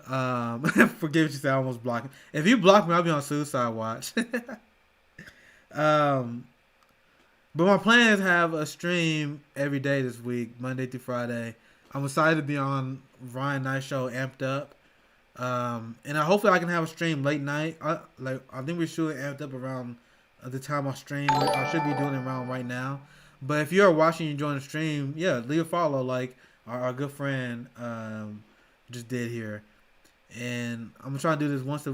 Forgive what you said, I almost blocked. If you block me, I'll be on suicide watch. But my plan is to have a stream every day this week, Monday through Friday. I'm excited to be on Ryan Knight Show, Amped Up. And hopefully I can have a stream late night. I think we're shooting Amped Up around the time I stream. I should be doing it around right now. But if you are watching and enjoying the stream, yeah, leave a follow like our good friend just did here. And I'm trying to do this once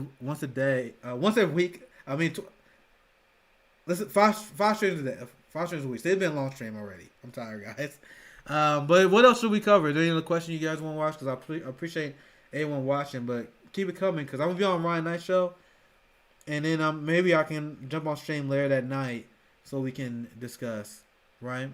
a day, once a week. I mean, listen, five streams a day, 5 streams a week. So it's been a long stream already. I'm tired, guys. But what else should we cover? Is there any other question you guys want to watch? Because I appreciate everyone watching, but keep it coming because I'm gonna be on Ryan Knight Show, and then maybe I can jump on stream later that night so we can discuss. Right?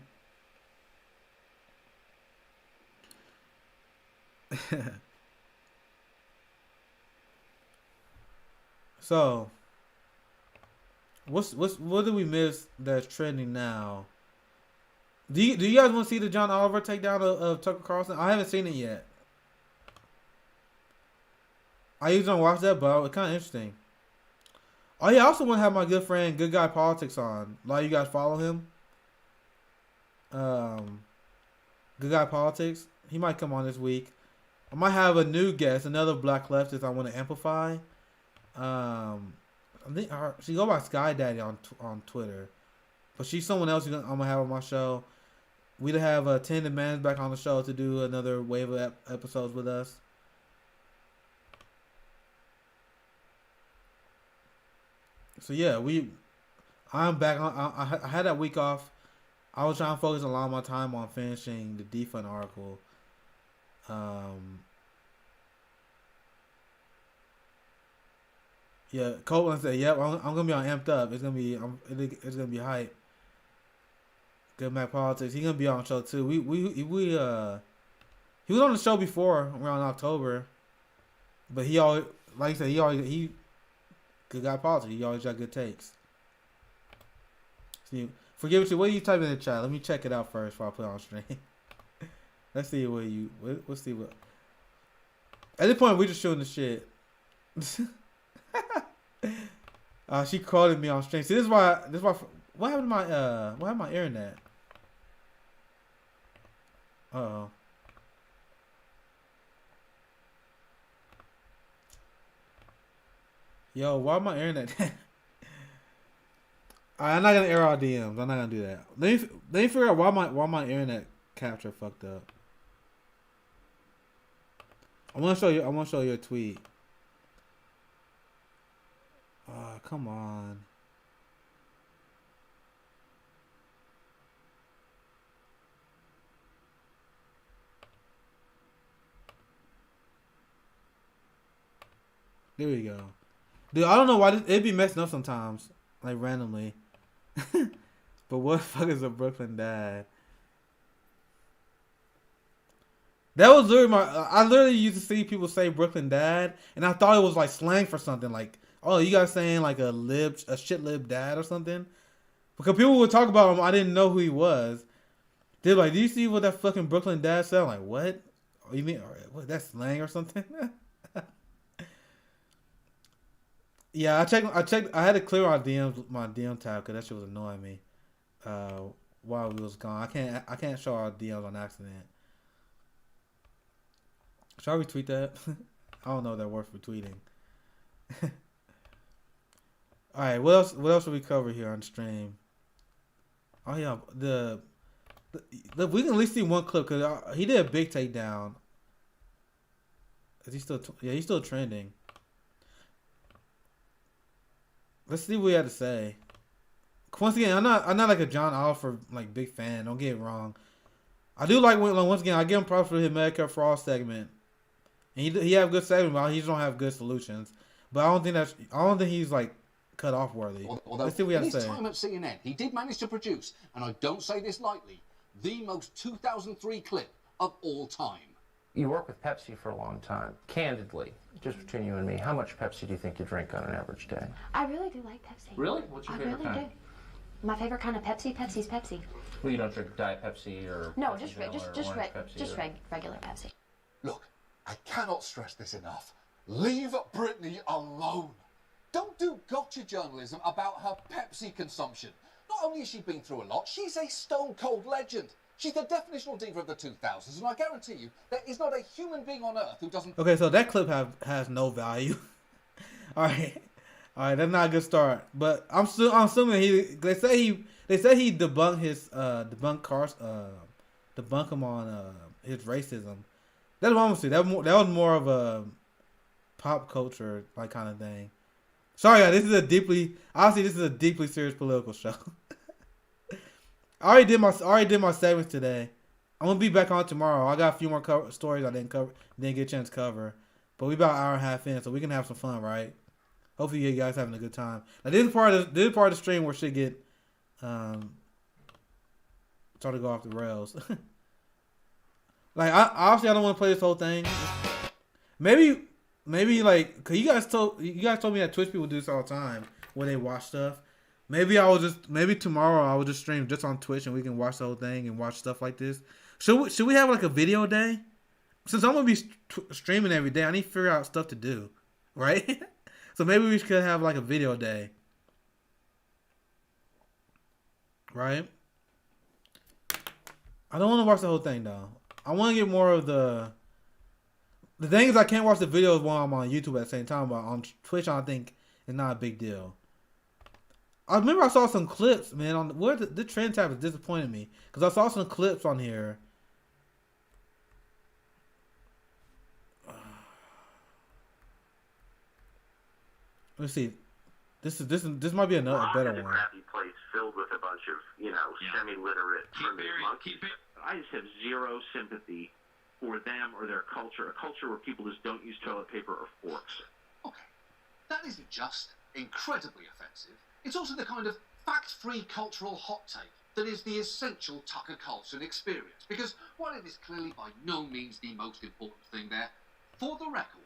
So, what did we miss that's trending now? Do you guys want to see the John Oliver takedown of Tucker Carlson? I haven't seen it yet. I usually don't watch that, but it's kind of interesting. Oh yeah, I also want to have my good friend Good Guy Politics on. A lot of you guys follow him. Good Guy Politics. He might come on this week. I might have a new guest, another black leftist I want to amplify. I think she go by Sky Daddy on Twitter, but she's someone else I'm gonna have on my show. We'd have Ten Demands back on the show to do another wave of episodes with us. So yeah, I'm back on. I had that week off. I was trying to focus a lot of my time on finishing the defund article. Yeah, Copeland said, "Yep, I'm gonna be on Amped Up. It's gonna be hype." Good Mac Politics. He's gonna be on the show too. He was on the show before around October, but he always, like I said, he good guy politics. He always got good takes. See, forgive me. What are you typing in the chat? Let me check it out first before I put it on stream. Let's see let's see what. At this point, we just shooting the shit. She quoted me on stream. See, this is why. What happened to my internet? Uh-oh. Yo, why my internet? I'm not gonna air out DMs. I'm not gonna do that. Let me figure out why my internet capture fucked up. I want to show you a tweet. Come on. There we go. Dude, I don't know why it'd be messing up sometimes, like randomly. But what the fuck is a Brooklyn dad? That was literally I literally used to see people say Brooklyn dad, and I thought it was like slang for something, like, oh, you guys saying like a shit lib dad or something? Because people would talk about him, I didn't know who he was. They're like, do you see what that fucking Brooklyn dad said? I'm like, what? Oh, you mean what? That's slang or something? Yeah, I checked. I had to clear my DM tab because that shit was annoying me. While we was gone, I can't show our DMs on accident. Should I retweet that? I don't know if that works for tweeting. All right, what else should we cover here on the stream? Oh yeah, we can at least see one clip because he did a big takedown. Is he still? Yeah, he's still trending. Let's see what he had to say. Once again, I'm not like a John Oliver like big fan. Don't get it wrong. I do like once again I give him props for his Medicare for All segment, and he have good segment, but he just don't have good solutions. But I don't think he's like cut off worthy. Let's see what he had to say. In his time at CNN, he did manage to produce, and I don't say this lightly, the most 2003 clip of all time. You work with Pepsi for a long time. Candidly, just between you and me, how much Pepsi do you think you drink on an average day? I really do like Pepsi. Really? What's your favorite kind? I really do. My favorite kind of Pepsi's Pepsi. Well, you don't drink Diet Pepsi or no, Pepsi just Vanilla regular Pepsi. Look, I cannot stress this enough. Leave Britney alone. Don't do gotcha journalism about her Pepsi consumption. Not only has she been through a lot, she's a stone-cold legend. She's the definitional diva of the 2000s, and I guarantee you, there is not a human being on earth who doesn't... Okay, so that clip has no value. All right, that's not a good start. But I'm assuming they say he debunked him on his racism. That's what I'm gonna say. That was more of a pop culture like kind of thing. Sorry, guys, this is a deeply serious political show. I already did my segments today. I'm gonna be back on tomorrow. I got a few more stories I didn't get a chance to cover, but we about an hour and a half in, so we can have some fun, right? Hopefully, you guys having a good time. Now, this is part of the stream where shit get start to go off the rails. Like, obviously I don't want to play this whole thing. Maybe like, cause you guys told me that Twitch people do this all the time when they watch stuff. Maybe tomorrow I will just stream just on Twitch and we can watch the whole thing and watch stuff like this. Should we have like a video day? Since I'm gonna be streaming every day, I need to figure out stuff to do, right? So maybe we could have like a video day, right? I don't want to watch the whole thing though. I want to get more of the. The thing is, I can't watch the videos while I'm on YouTube at the same time, but on Twitch, I think it's not a big deal. I remember I saw some clips, man. On where the trend tab is disappointing me because I saw some clips on here. Let's see. This might be a better one. Crappy place filled with a bunch of semi-literate monkeys. I just have zero sympathy for them or their culture. A culture where people just don't use toilet paper or forks. Okay, that isn't just incredibly offensive. It's also the kind of fact-free cultural hot take that is the essential Tucker Carlson experience. Because while it is clearly by no means the most important thing there, for the record,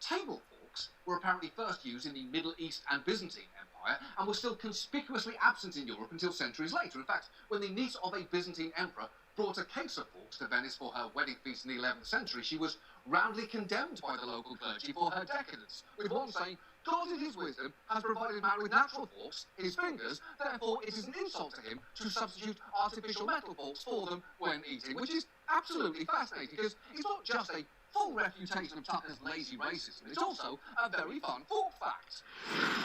table forks were apparently first used in the Middle East and Byzantine Empire and were still conspicuously absent in Europe until centuries later. In fact, when the niece of a Byzantine emperor brought a case of forks to Venice for her wedding feast in the 11th century, she was roundly condemned by the local clergy for her decadence, with one saying, God in his wisdom has provided man with natural forks, his fingers, therefore it is an insult to him to substitute artificial metal forks for them when eating, which is absolutely fascinating because it's not just a full refutation of Tucker's lazy racism, it's also a very fun fork fact.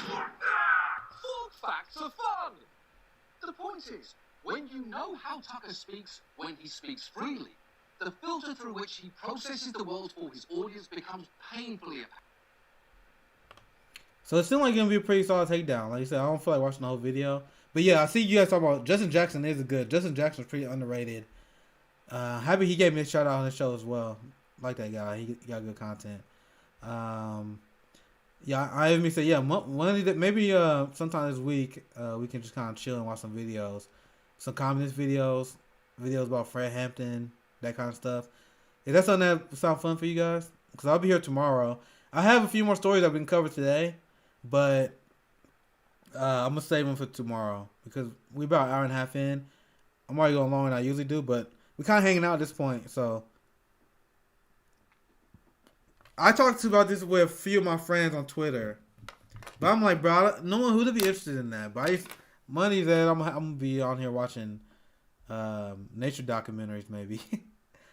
Fork facts are fun! The point is, when you know how Tucker speaks when he speaks freely, the filter through which he processes the world for his audience becomes painfully apparent. So it seemed like it's going to be a pretty solid takedown. Like you said, I don't feel like watching the whole video. But yeah, I see you guys talking about Justin Jackson is good. Justin Jackson's pretty underrated. Happy he gave me a shout out on the show as well. Like that guy. He got good content. Yeah, I even say, yeah, one of these, maybe sometime this week, we can just kind of chill and watch some videos. Some communist videos about Fred Hampton, that kind of stuff. Is that something that sound fun for you guys? Because I'll be here tomorrow. I have a few more stories that have been covered today, but I'm going to save them for tomorrow because we're about an hour and a half in. I'm already going longer than I usually do, but we're kind of hanging out at this point, so. I talked about this with a few of my friends on Twitter, but I'm like, bro, no one who'd be interested in that. But money that I'm gonna be on here watching nature documentaries, maybe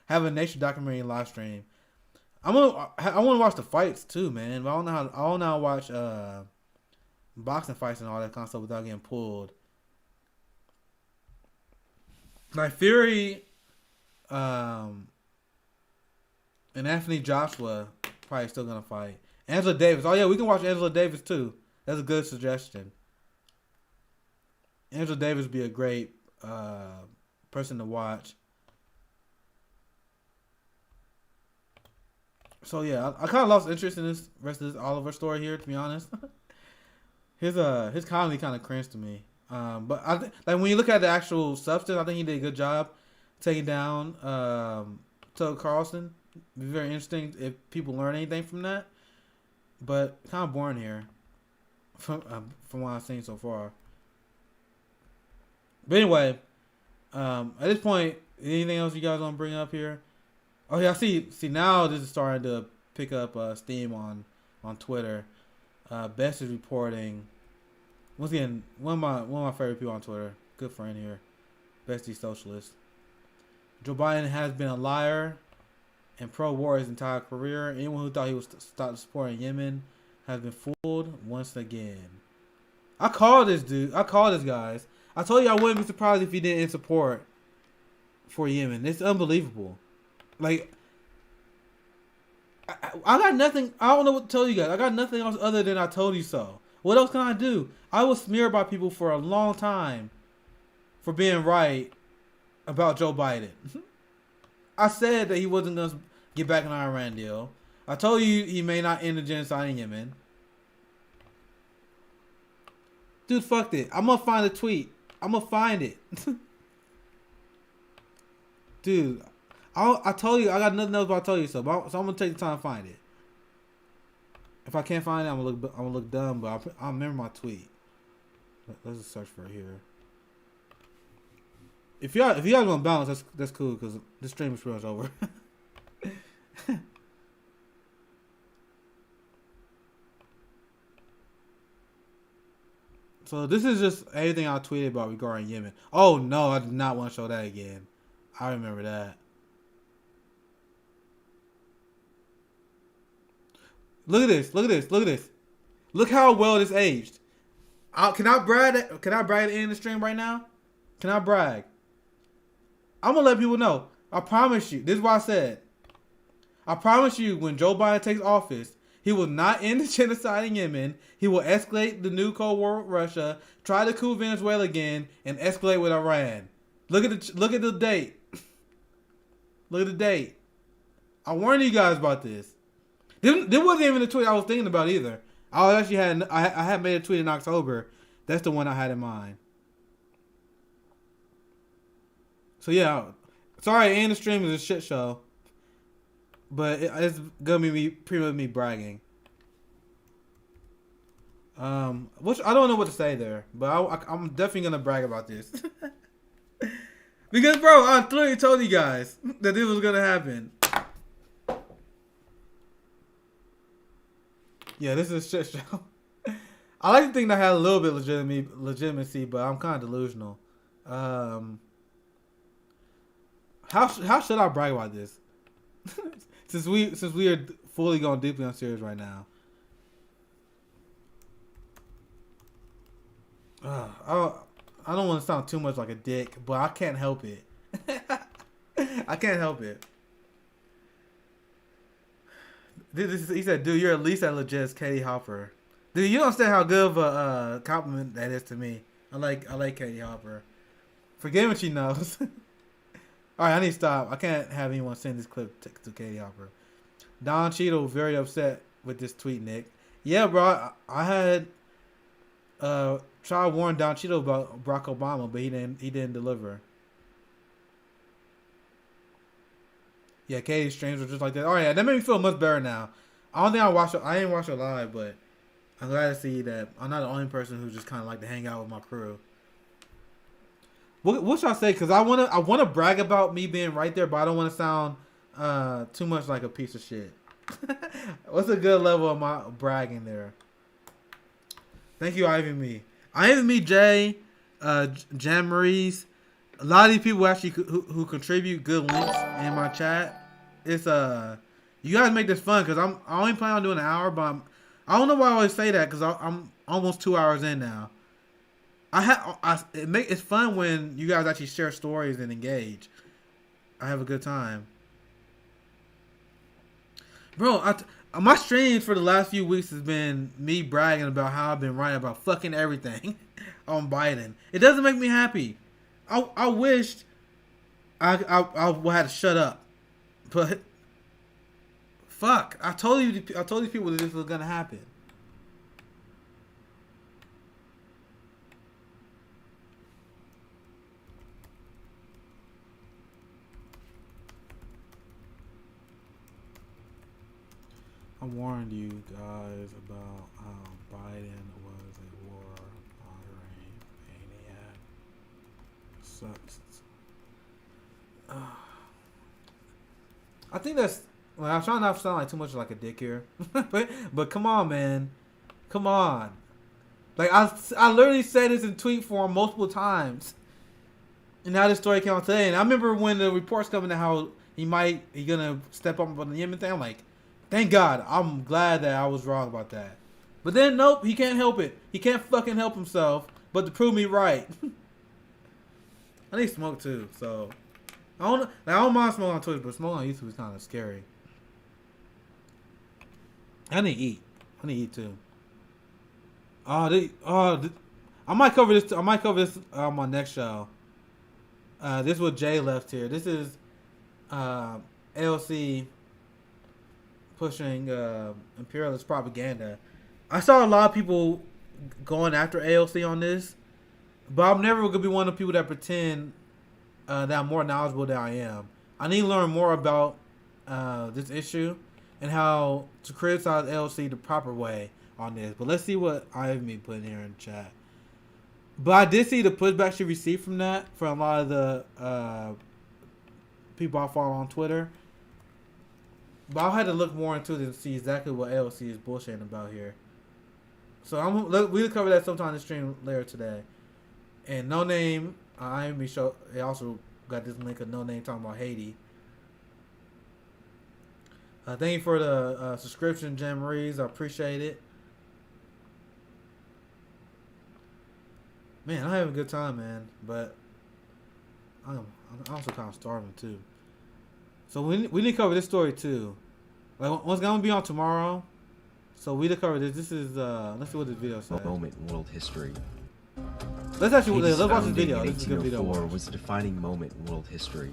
have a nature documentary live stream. I want to watch the fights too, man. But I don't know how to watch boxing fights and all that kind of stuff without getting pulled. Like Fury, and Anthony Joshua probably still gonna fight. Angela Davis. Oh yeah, we can watch Angela Davis too. That's a good suggestion. Angela Davis would be a great person to watch. So yeah, I kind of lost interest in this rest of this Oliver story here, to be honest. His comedy kind of cringed to me. But I like when you look at the actual substance, I think he did a good job taking down Tucker Carlson. It'd be very interesting if people learn anything from that. But kind of boring here, from what I've seen so far. But anyway, at this point, anything else you guys want to bring up here? Oh yeah, see now this is starting to pick up steam on Twitter. Best is reporting. Once again, one of my favorite people on Twitter, good friend here, Bestie Socialist. Joe Biden has been a liar and pro-war his entire career. Anyone who thought he was stop supporting Yemen has been fooled once again. I called this dude. I called this guys. I told you I wouldn't be surprised if he didn't support for Yemen. It's unbelievable. Like, I got nothing. I don't know what to tell you guys. I got nothing else other than I told you so. What else can I do? I was smeared by people for a long time for being right about Joe Biden. I said that he wasn't going to get back on the Iran deal. I told you he may not end the genocide in Yemen. Dude, fuck it. I'm going to find the tweet. I'm going to find it. Dude, I told you, I got nothing else but I told you so. So I'm going to take the time to find it. If I can't find it, I'm gonna look dumb, but I'll remember my tweet. Let's just search for it here. If you guys want to balance, that's cool because this stream is pretty much over. So this is just everything I tweeted about regarding Yemen. Oh no, I did not want to show that again. I remember that. Look at this. Look at this. Look at this. Look how well this aged. Can I brag? Can I brag in the stream right now? Can I brag? I'm gonna let people know. I promise you. This is what I said. I promise you, when Joe Biden takes office, he will not end the genocide in Yemen. He will escalate the new Cold War with Russia, try to coup Venezuela again, and escalate with Iran. Look at the date. Look at the date. I warned you guys about this. There wasn't even the tweet I was thinking about either. I had made a tweet in October. That's the one I had in mind. So yeah, sorry, and the stream is a shit show. But it's gonna be pretty much me bragging. Which I don't know what to say there, but I'm definitely gonna brag about this. Because, bro, I clearly told you guys that this was gonna happen. Yeah, this is a shit show. I like to think that I had a little bit legitimacy, but I'm kind of delusional. How should I brag about this? Since we are fully going deeply on serious right now. I don't want to sound too much like a dick, but I can't help it. I can't help it. He said, dude, you're at least as legit as Katie Hopper. Dude, you don't understand how good of a compliment that is to me. I like Katie Hopper. Forget what she knows. Alright, I need to stop. I can't have anyone send this clip to Katie Hopper. Don Cheadle very upset with this tweet, Nick. Yeah, bro, I had tried to warn Don Cheadle about Barack Obama, but he didn't deliver. Yeah, Katie Strange was just like that. Alright, that made me feel much better now. I don't think I didn't watch it live, but I'm glad to see that I'm not the only person who just kind of like to hang out with my crew. What should I say? Because I wanna brag about me being right there, but I don't want to sound too much like a piece of shit. What's a good level of my bragging there? Thank you, Ivan Me. Ivan Me, Jay, Jan Maurice. A lot of these people actually who contribute good links in my chat. It's you guys make this fun because I only plan on doing an hour, but I don't know why I always say that because I'm almost 2 hours in now. It's fun when you guys actually share stories and engage. I have a good time, bro. My streams for the last few weeks has been me bragging about how I've been right about fucking everything on Biden. It doesn't make me happy. I wished I had to shut up, but fuck, I told these people that this was gonna happen. I warned you guys about how Biden was a war-mongering maniac. Sucks. I think that's. Well, I'm trying not to sound like too much like a dick here, but come on, man, come on. Like I literally said this in tweet form multiple times, and now this story came out today. And I remember when the reports coming to how he gonna step up on the Yemen thing. I'm like, thank God. I'm glad that I was wrong about that. But then nope, he can't help it. He can't fucking help himself but to prove me right. I need smoke too, so I don't mind smoking on Twitch, but smoking on YouTube is kind of scary. I need to eat too. I might cover this. I might cover this on my next show. This is what Jay left here. This is AOC pushing imperialist propaganda. I saw a lot of people going after AOC on this, but I'm never gonna be one of the people that pretend that I'm more knowledgeable than I am. I need to learn more about this issue and how to criticize AOC the proper way on this. But let's see what Ivy put in here in chat. But I did see the pushback she received from that from a lot of the people I follow on Twitter. But I'll have to look more into it and see exactly what AOC is bullshitting about here. So we'll cover that sometime in the stream later today. And No Name, IMB show. They also got this link of No Name talking about Haiti. Thank you for the subscription, Jim Reeves. I appreciate it. Man, I'm having a good time, man. But I'm also kind of starving too. So we need to cover this story too. Like, what's gonna be on tomorrow? So we need to cover this. This is let's see what this video says. Moment in world history. Let's watch this founding video. in This is a good video. 1804 was a defining moment in world history.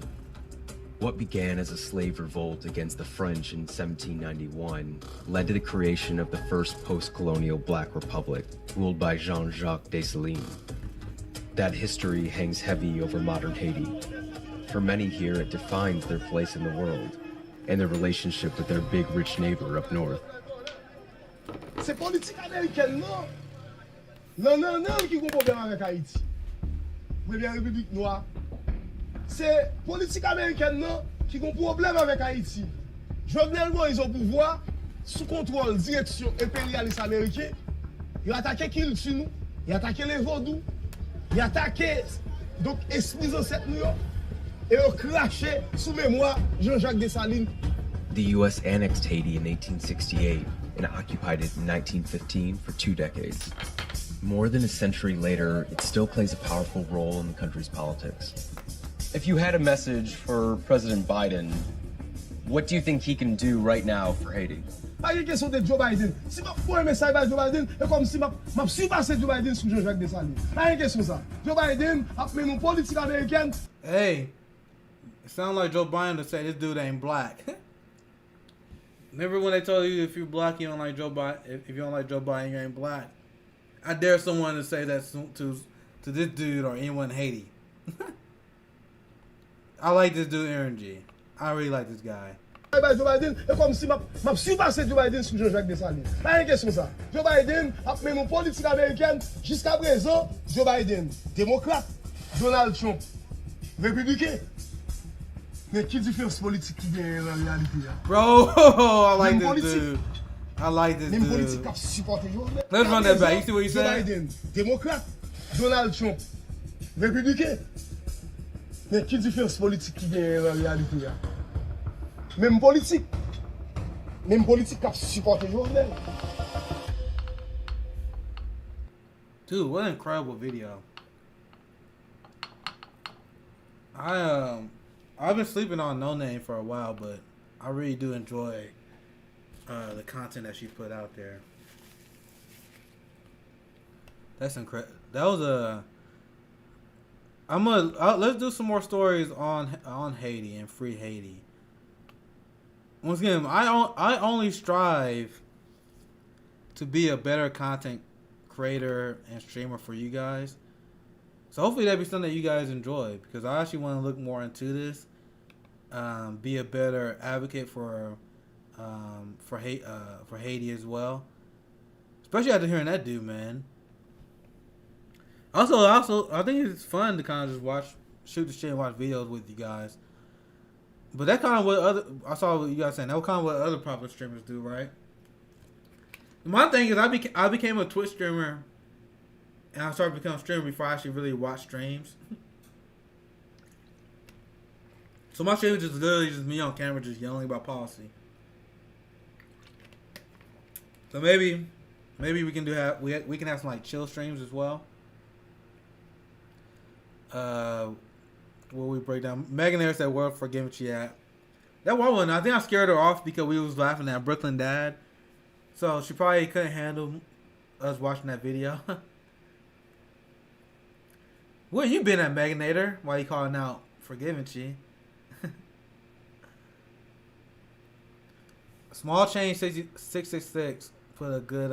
What began as a slave revolt against the French in 1791 led to the creation of the first post-colonial Black Republic, ruled by Jean-Jacques Dessalines. That history hangs heavy over modern Haiti. For many here, it defines their place in the world and their relationship with their big, rich neighbor up north. C'est politique américaine, non? Non, qui a un problème avec Haïti. Première République noire. C'est politique américaine, non? Qui a un problème avec Haïti. Jovenel Moïse au pouvoir, sous contrôle, direction impérialiste américaine. Il a attaqué qui sur nous? Il a attaqué les vaudous. Il a attaqué donc esprit ancêtres nous. Et il a craché sous mémoire Jean-Jacques Dessalines. The U.S. annexed Haiti in 1868 and occupied it in 1915 for 2 decades. More than a century later, it still plays a powerful role in the country's politics. If you had a message for President Biden, what do you think he can do right now for Haiti? Pas une question de Joe Biden. Si je fais un message à Joe Biden, c'est comme si je surpassé Joe Biden sur Jean-Jacques Dessalines. Pas une question ça. Joe Biden a fait une politique américaine. Hey, it sounds like Joe Biden to say this dude ain't black. Remember when they told you if you're black, you don't like Joe Biden. If you don't like Joe Biden, you ain't black. I dare someone to say that to this dude or anyone in Haiti. I like this dude energy. I really like this guy. Joe Biden, c'est comme si je surpassé Joe Biden sur Jean-Jacques Dessalines. Pas une question ça. Joe Biden a fait une politique américaine. Jusqu'à présent, Joe Biden, démocrate. Donald Trump, républicain. Mais qui différence politique qui gagne dans la réalité? Bro, I like this dude. I like this Même dude. politique qui supporte. Let's run that back. You see what he Joe said? Biden, démocrate. Donald Trump, républicain. Mais qui différence politique qui gagne dans la réalité? Même politique qui supporte Jovenel. Dude, what an incredible video. I've been sleeping on No Name for a while, but I really do enjoy the content that she put out there. That's incredible. That was a. Let's do some more stories on Haiti and free Haiti. Once again, I only strive to be a better content creator and streamer for you guys. So hopefully that'll be something that you guys enjoy, because I actually want to look more into this, be a better advocate for Haiti as well. Especially after hearing that dude, man. Also, I think it's fun to kind of just shoot the shit and watch videos with you guys. But that kind of I saw what you guys saying. That was kind of what other popular streamers do, right? My thing is, I became a Twitch streamer, and I started becoming a streamer before I actually really watched streams. So my stream is just literally just me on camera, just yelling about policy. So maybe we can we can have some like chill streams as well. Where we break down. Megan Air said, "World for giving chat." That one, I think I scared her off because we was laughing at Brooklyn Dad, so she probably couldn't handle us watching that video. Where you been at, Meganator? Why you calling out Forgiving Chi? Small Change 666 put a good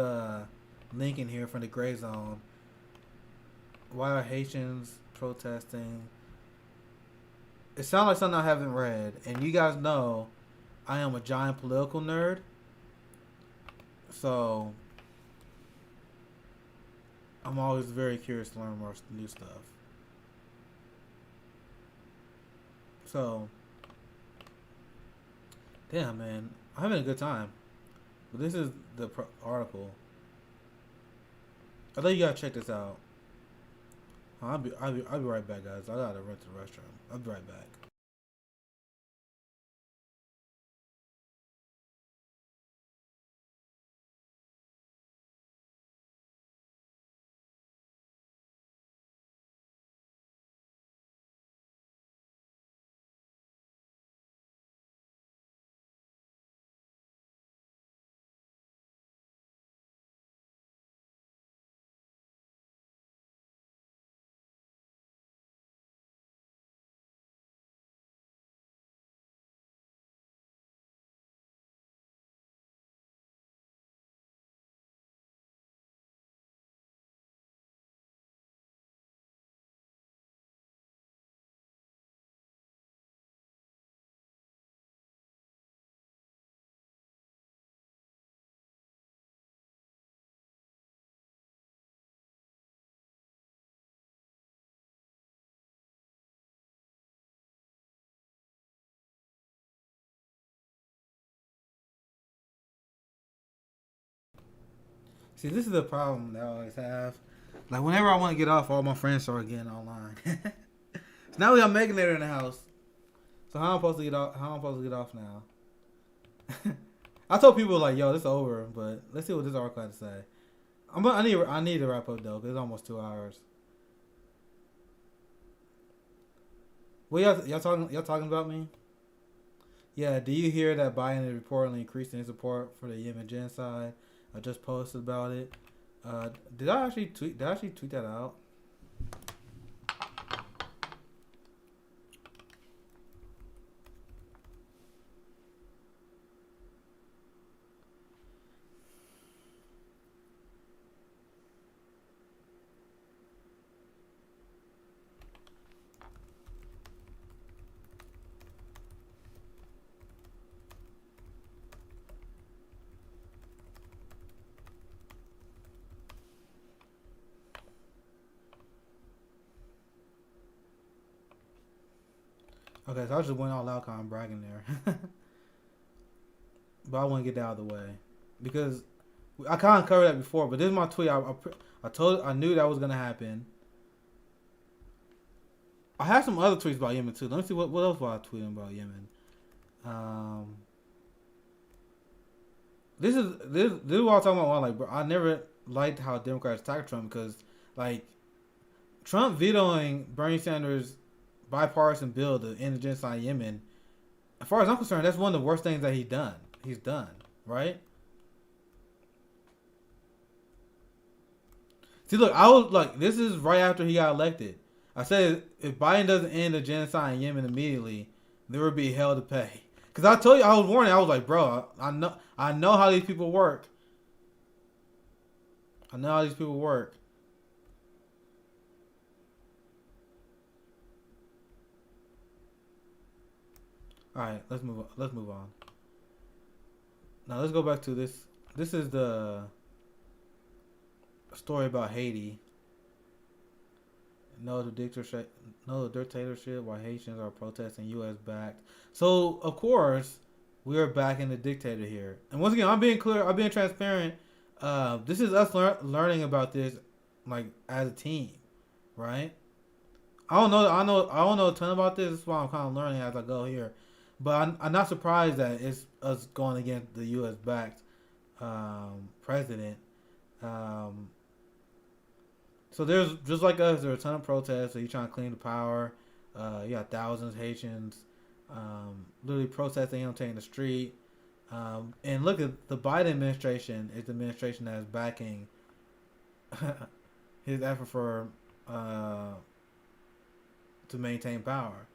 link in here from the Gray Zone. Why are Haitians protesting? It sounds like something I haven't read, and you guys know I am a giant political nerd, so I'm always very curious to learn more new stuff. So, damn, man, I'm having a good time. But this is the article. I think you gotta check this out. I'll be right back, guys. I gotta run to the restroom. I'll be right back. See, this is the problem that I always have. Like, whenever I want to get off, all my friends start getting online. So now we got Meganator in the house. So how am I supposed to get off? How am I supposed to get off now? I told people like, "Yo, this is over," but let's see what this article had to say. I need to wrap up though, because it's almost 2 hours. What y'all talking about me? Yeah. Do you hear that Biden is reportedly increasing his support for the Yemen genocide? I just posted about it. Did I actually tweet that out? Okay, so I just went all out kind of bragging there. But I want to get that out of the way. Because I kind of covered that before, but this is my tweet. I knew that was going to happen. I have some other tweets about Yemen too. Let me see what else was I tweeting about Yemen. This is what I'm talking about. Like, bro, I never liked how Democrats attack Trump because, like, Trump vetoing Bernie Sanders' bipartisan bill to end the genocide in Yemen, as far as I'm concerned, that's one of the worst things that he's done, right? See, look, I was like, this is right after he got elected. I said if Biden doesn't end the genocide in Yemen immediately, there will be hell to pay. Because I told you, I was warning. I was like, bro, I know how these people work. I know how these people work. All right, let's move on. Now let's go back to this. This is the story about Haiti. No dictatorship. While Haitians are protesting U.S. backed. So of course we are back in the dictator here. And once again, I'm being clear. I'm being transparent. This is us learning about this, like, as a team, right? I don't know a ton about this. That's why I'm kind of learning as I go here. But I'm not surprised that it's us going against the U.S. backed president. So there's, just like us, there are a ton of protests. So you're trying to clean the power. You got thousands of Haitians literally protesting him, taking the street. And look at the Biden administration is the administration that is backing his effort for to maintain power.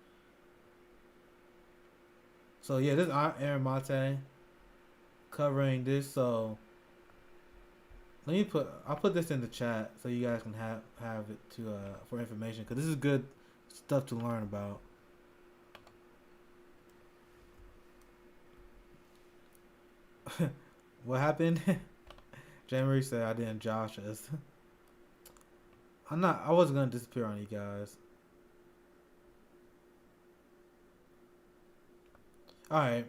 So yeah, this is Aaron Mate covering this. So I'll put this in the chat so you guys can have it to for information, because this is good stuff to learn about. What happened? Jamie said I didn't josh us. I wasn't gonna disappear on you guys. All right.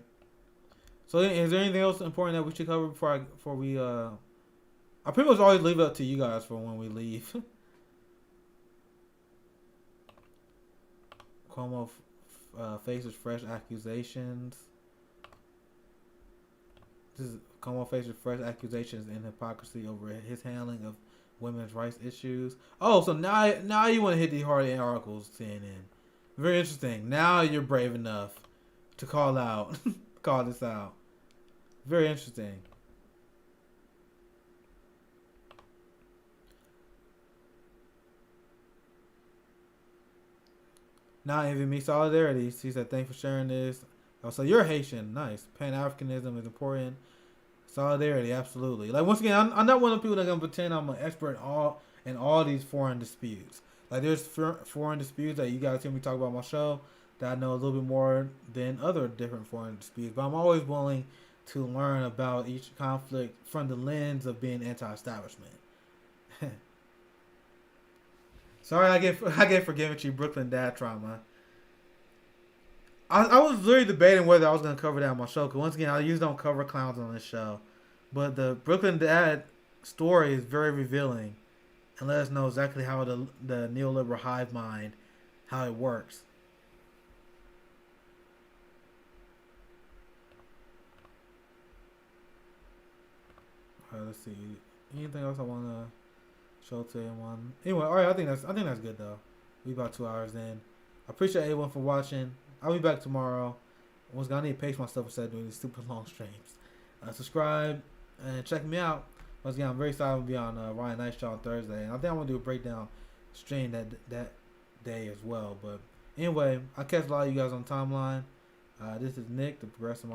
So is there anything else important that we should cover before we I pretty much always leave it up to you guys for when we leave. Cuomo faces fresh accusations. Cuomo faces fresh accusations and hypocrisy over his handling of women's rights issues. Oh, so now you want to hit the hard articles, CNN. Very interesting. Now you're brave enough to call this out. Very interesting. Not envy me solidarity. She said, "Thanks for sharing this." Oh, so you're Haitian. Nice. Pan-Africanism is important. Solidarity, absolutely. Like, once again, I'm not one of the people that gonna pretend I'm an expert in all these foreign disputes. Like, there's foreign disputes that you guys hear me talk about on my show that I know a little bit more than other different foreign disputes. But I'm always willing to learn about each conflict from the lens of being anti-establishment. Sorry, I get forgiven to you, Brooklyn dad trauma. I was literally debating whether I was going to cover that on my show, because once again, I usually don't cover clowns on this show. But the Brooklyn dad story is very revealing and let us know exactly how the neoliberal hive mind, how it works. Alright, let's see. Anything else I want to show to anyone? Anyway, alright, I think that's good though. We about 2 hours in. I appreciate everyone for watching. I'll be back tomorrow. Once again, I need to pace myself instead of doing these super long streams. Subscribe and check me out. Once again, I'm very excited to be on Ryan Knight Show on Thursday, and I think I'm gonna do a breakdown stream that day as well. But anyway, I'll catch a lot of you guys on timeline. This is Nick, the Progressive.